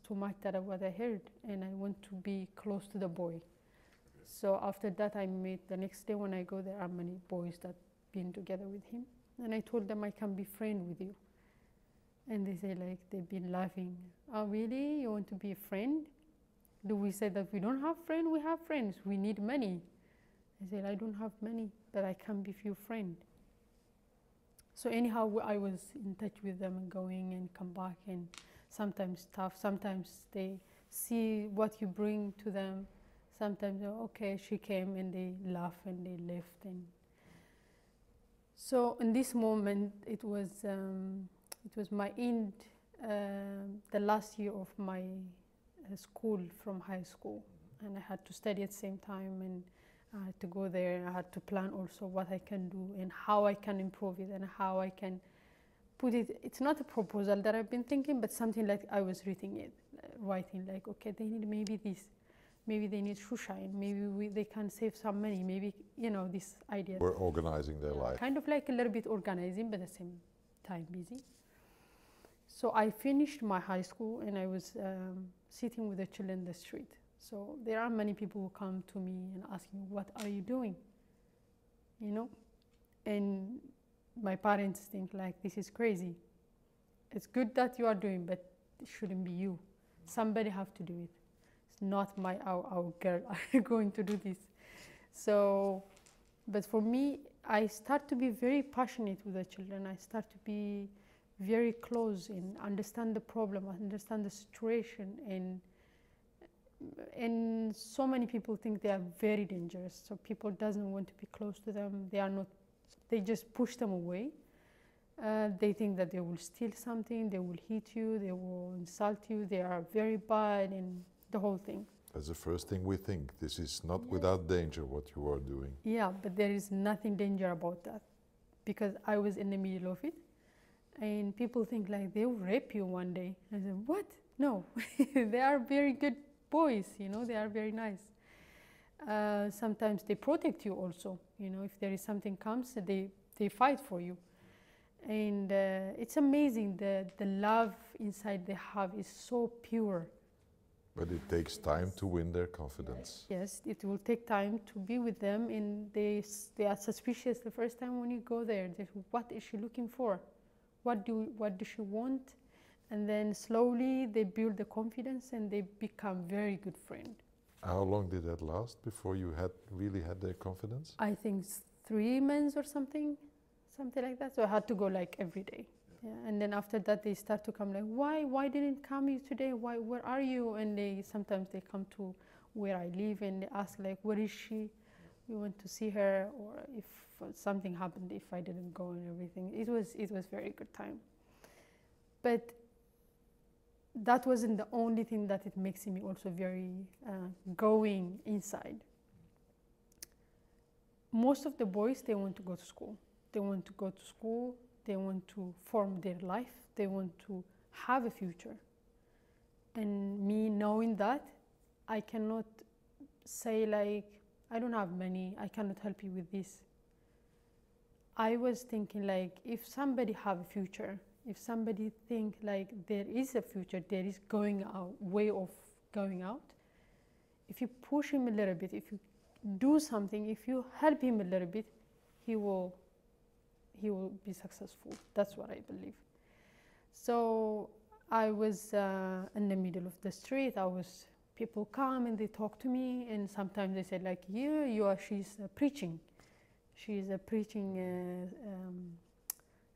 too much that what I heard, and I want to be close to the boy. So after that I met, the next day when I go there are many boys that been together with him, and I told them I can be friend with you. And they say like, they've been laughing. Oh really, you want to be a friend? Do we say that we don't have friends? We have friends, we need money. I said I don't have money, but I can be your friend. So anyhow, I was in touch with them and going and come back, and sometimes tough, sometimes they see what you bring to them. Sometimes, okay, she came, and they laugh and they left. And so in this moment, it was my end, the last year of my school from high school, and I had to study at the same time, and I had to go there, and I had to plan also what I can do and how I can improve it and how I can put it. It's not a proposal that I've been thinking, but something like I was writing like, okay, they need maybe this, maybe they need shoeshine, maybe they can save some money, maybe, this idea. We're organizing their life. Kind of like a little bit organizing, but at the same time busy. So I finished my high school and I was sitting with the children in the street. So there are many people who come to me and ask me, what are you doing? And my parents think like, this is crazy. It's good that you are doing, but it shouldn't be you. Somebody have to do it. It's not our girl are going to do this. So, but for me, I start to be very passionate with the children. I start to be very close and understand the problem, understand the situation, and so many people think they are very dangerous. So people doesn't want to be close to them. They are not. They just push them away. They think that they will steal something, they will hit you, they will insult you. They are very bad, and the whole thing. That's the first thing we think. This is not without danger what you are doing. Yeah, but there is nothing danger about that, because I was in the middle of it, and people think like they will rape you one day. I said, what? No, they are very good boys. They are very nice. Sometimes they protect you also. If there is something comes, they fight for you, and it's amazing. The love inside they have is so pure. But it takes time to win their confidence. Yes, it will take time to be with them, and they are suspicious the first time when you go there. What is she looking for? What does she want? And then slowly they build the confidence and they become very good friends. How long did that last before you really had their confidence? I think 3 months or something like that. So I had to go like every day. Yeah. And then after that they start to come like, why didn't come you today? Where are you? And sometimes they come to where I live and they ask like, where is she? We want to see her, or if something happened, if I didn't go and everything. It was very good time. But that wasn't the only thing that it makes me also very going inside. Most of the boys, they want to go to school. They want to go to school. They want to form their life. They want to have a future. And me knowing that, I cannot say like, I don't have money, I cannot help you with this. I was thinking like, if somebody have a future, if somebody think like there is a future, there is way of going out, if you push him a little bit, if you do something, if you help him a little bit, he will be successful. That's what I believe. So I was in the middle of the street. People come and they talk to me, and sometimes they say like, she's preaching. She's a preaching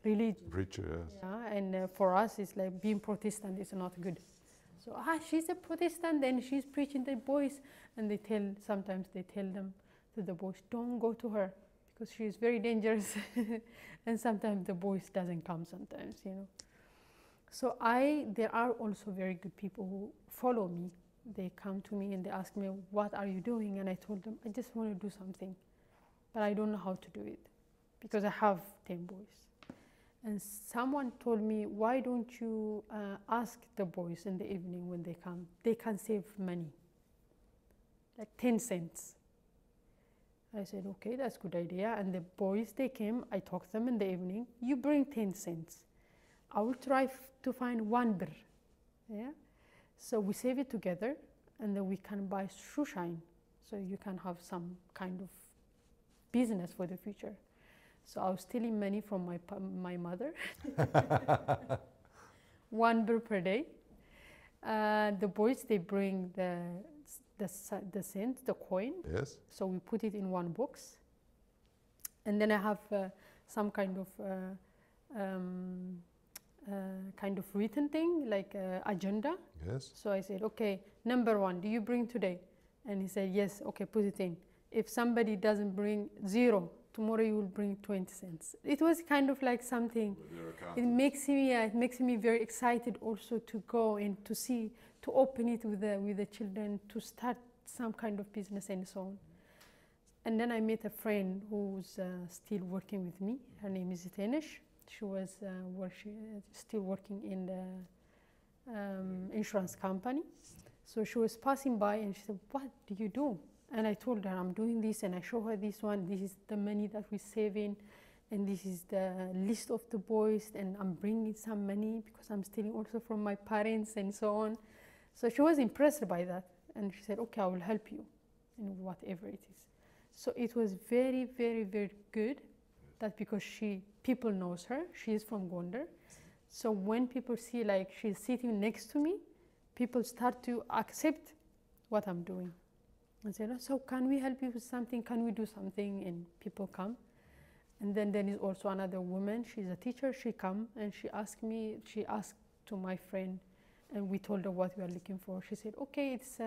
religion. Preacher, yes. Yeah, and for us, it's like being Protestant is not good. So she's a Protestant and she's preaching the boys, and sometimes they tell them to the boys, don't go to her because she is very dangerous. And sometimes the boys doesn't come sometimes, you know. So there are also very good people who follow me. They come to me and they ask me, what are you doing? And I told them, I just want to do something, but I don't know how to do it because I have 10 boys. And someone told me, why don't you ask the boys in the evening when they come? They can save money, like 10 cents. I said, okay, that's a good idea. And the boys, they came, I talked to them in the evening, you bring 10 cents. I will try to find 1 birr. Yeah? So we save it together, and then we can buy shoe shine. So you can have some kind of business for the future. So I was stealing money from my mother. 1 birr per day. The boys, they bring the cent, the coin. Yes. So we put it in 1 box. And then I have some kind of written thing, like agenda. Yes. So I said, okay, number 1, do you bring today? And he said, yes, okay, put it in. If somebody doesn't bring 0, tomorrow you will bring 20 cents. It was kind of like something, it makes me very excited also to go and to see, to open it with the children, to start some kind of business and so on. And then I met a friend who's still working with me. Her name is Tenish. She was still working in the insurance company. So she was passing by and she said, what do you do? And I told her, I'm doing this, and I show her this one. This is the money that we're saving, and this is the list of the boys, and I'm bringing some money because I'm stealing also from my parents and so on. So she was impressed by that, and she said, okay, I will help you in whatever it is. So it was very, very, very good that because people knows her, she is from Gondar. So when people see like she's sitting next to me, people start to accept what I'm doing. And say, so can we help you with something? Can we do something? And people come. And then there is also another woman. She's a teacher. She come and she asked to my friend, and we told her what we are looking for. She said, okay, it's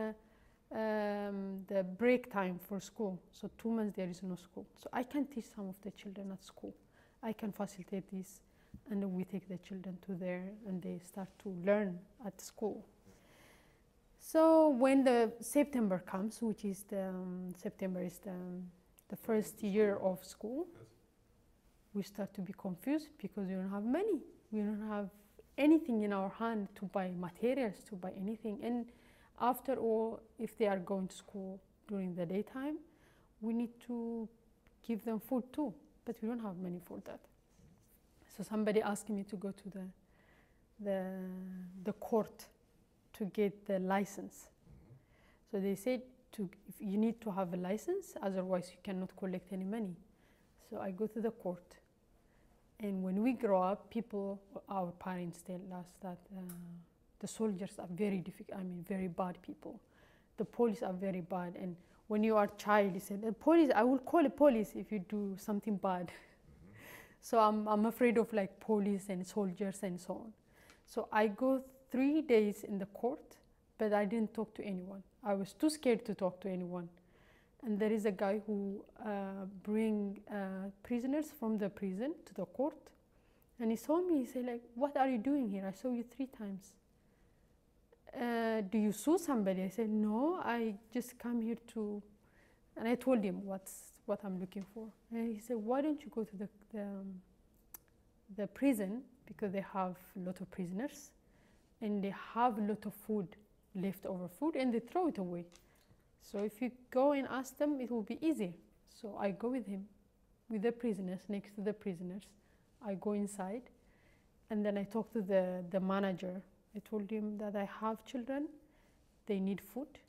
the break time for school. So 2 months there is no school. So I can teach some of the children at school. I can facilitate this. And then we take the children to there and they start to learn at school. So when the September comes, which is September is the first year of school, we start to be confused because we don't have money. We don't have anything in our hand to buy materials, to buy anything. And after all, if they are going to school during the daytime, we need to give them food too, but we don't have money for that. So somebody asked me to go to the court to get the license. So they said if you need to have a license, otherwise you cannot collect any money. So I go to the court. And when we grow up, our parents tell us that the soldiers are very very bad people. The police are very bad. And when you are a child, you say, the police, I will call the police if you do something bad. So I'm afraid of like police and soldiers and so on. So I go 3 days in the court, but I didn't talk to anyone. I was too scared to talk to anyone. And there is a guy who bring prisoners from the prison to the court. And he saw me, he said like, what are you doing here? I saw you 3 times. Do you sue somebody? I said, no, I just come here to, and I told him what I'm looking for. And he said, why don't you go to the prison, because they have a lot of prisoners and they have a lot of food, leftover food, and they throw it away. So if you go and ask them, it will be easy. So I go with him, with the prisoners, next to the prisoners. I go inside, and then I talk to the manager. I told him that I have children, they need food,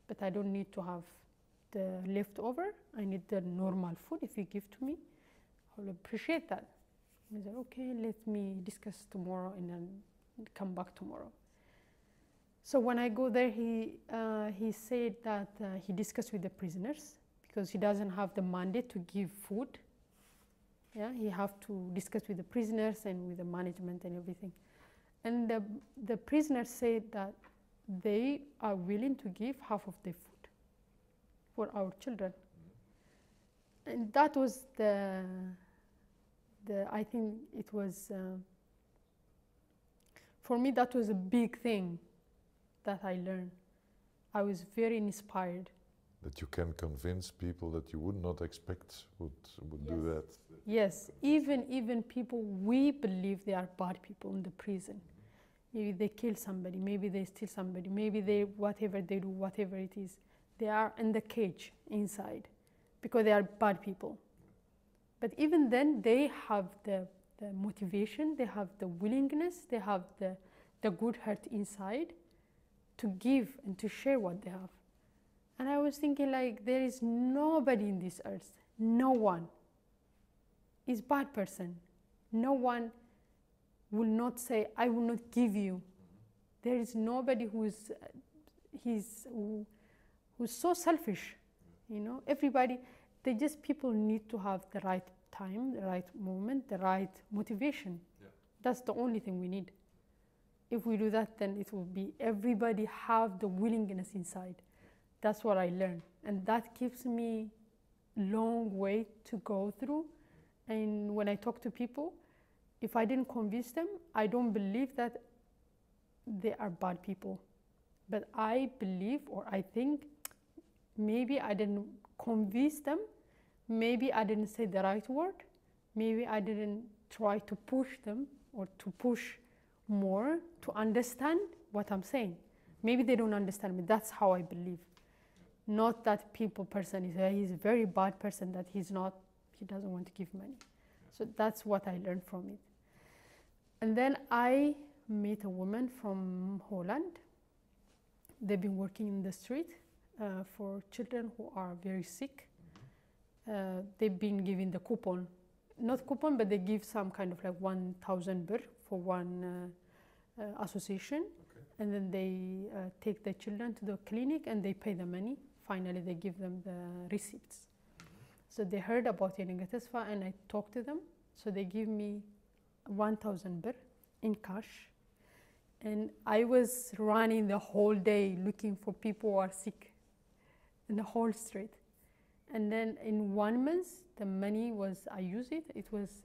but I don't need to have the leftover. I need the normal food. If you give to me, I'll appreciate that. He said, okay, let me discuss tomorrow and then come back tomorrow. So when I go there, he said that he discussed with the prisoners because he doesn't have the mandate to give food. Yeah, he have to discuss with the prisoners and with the management and everything. And the prisoners said that they are willing to give half of their food for our children. And that was I think it was, for me, that was a big thing that I learned. I was very inspired. That you can convince people that you would not expect would do that. Yes, even people we believe they are bad people in the prison. Maybe they kill somebody, maybe they steal somebody, maybe they, whatever they do, whatever it is, they are in the cage inside because they are bad people. But even then, they have the motivation, they have the willingness, they have the good heart inside to give and to share what they have. And I was thinking, like, there is nobody in this earth, no one is bad person. No one will not say, I will not give you. There is nobody who's so selfish, you know. Everybody, people need to have the right time, the right moment, the right motivation. Yeah. That's the only thing we need. If we do that, then it will be everybody have the willingness inside. That's what I learned, and that keeps me long way to go through. And when I talk to people, if I didn't convince them, I don't believe that they are bad people. But I believe, or I think, maybe I didn't convince them, maybe I didn't say the right word, maybe I didn't try to push them or to push more to understand what I'm saying. Maybe they don't understand me. That's how I believe. Not that person is he's a very bad person, that he doesn't want to give money. So that's what I learned from it. And then I met a woman from Holland. They've been working in the street for children who are very sick. They've been giving the coupon, not coupon, but they give some kind of like 1,000 birr for one association. Okay. And then they take the children to the clinic and they pay the money. Finally, they give them the receipts. So they heard about Yenege Tesfa and I talked to them. So they give me 1,000 birr in cash. And I was running the whole day looking for people who are sick in the whole street. And then in 1 month, the money was, I used it, it was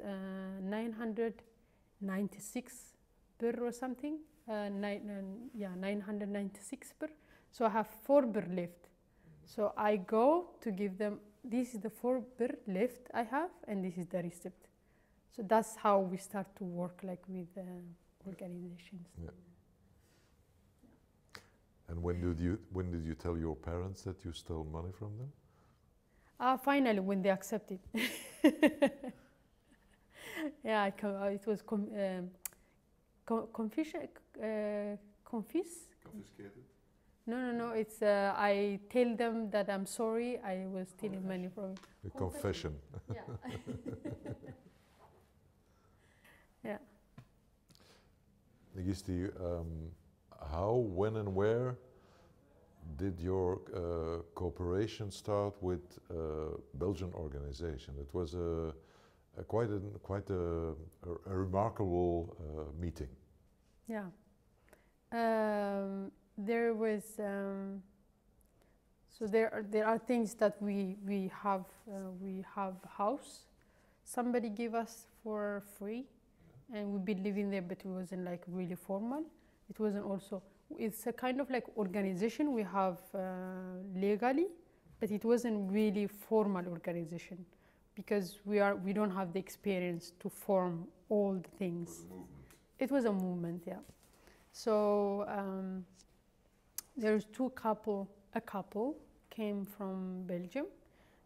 996 birr or something. 996 birr. So I have 4 birr left. So I go to give them, this is the 4 birr left I have, and this is the receipt. So that's how we start to work, like with organizations. Yeah. And when did you tell your parents that you stole money from them? Finally, when they accepted. Yeah, it was confiscated? No, it's I tell them that I'm sorry, I was stealing money from them. A confession. Yeah. Yeah. Nigisti, how, when and where did your cooperation start with Belgian organization? It was quite a remarkable meeting. Yeah. There was so there are things that we have house. Somebody gave us for free, and we've been living there, but it wasn't like really formal. It wasn't also. It's a kind of like organization we have legally, but it wasn't really formal organization because we don't have the experience to form all the things. It was a movement, yeah. So there's a couple came from Belgium.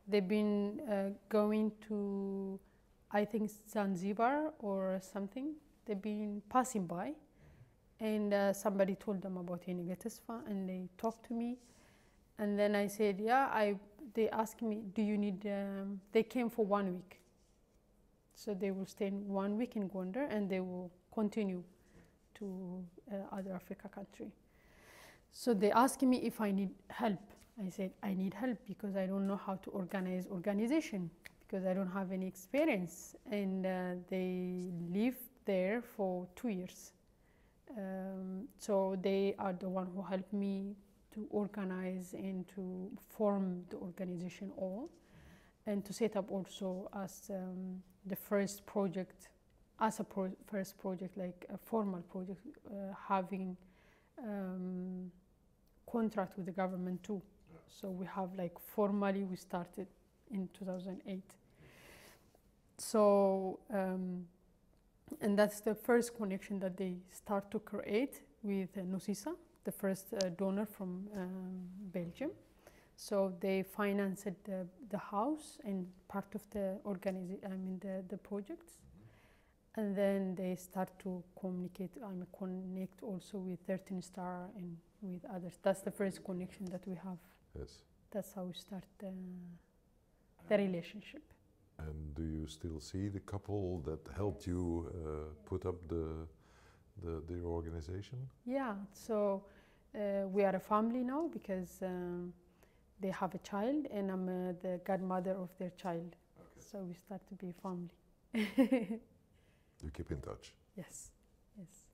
They've been going to, I think, Zanzibar or something. They've been passing by, and somebody told them about Yenege Tesfa, and they talked to me. And then I said, yeah, they asked me, do you need, they came for 1 week. So they will stay 1 week in Gondar, and they will continue to other Africa country. So they asked me if I need help. I said, I need help because I don't know how to organize organization, because I don't have any experience. And they lived there for 2 years. So they are the one who helped me to organize and to form the organization all. and to set up also as the first project, as a first project, like a formal project, having contract with the government too. Yeah. So we have like formally we started in 2008. So and that's the first connection that they start to create with Nusisa, the first donor from Belgium. So they financed the house and part of the the projects. And then they start to communicate, connect also with 13 Star and with others. That's the first connection that we have. Yes. That's how we start the relationship. And do you still see the couple that helped you put up the organization? Yeah, so we are a family now because they have a child and I'm the godmother of their child. Okay. So we start to be a family. You keep in touch? Yes, yes.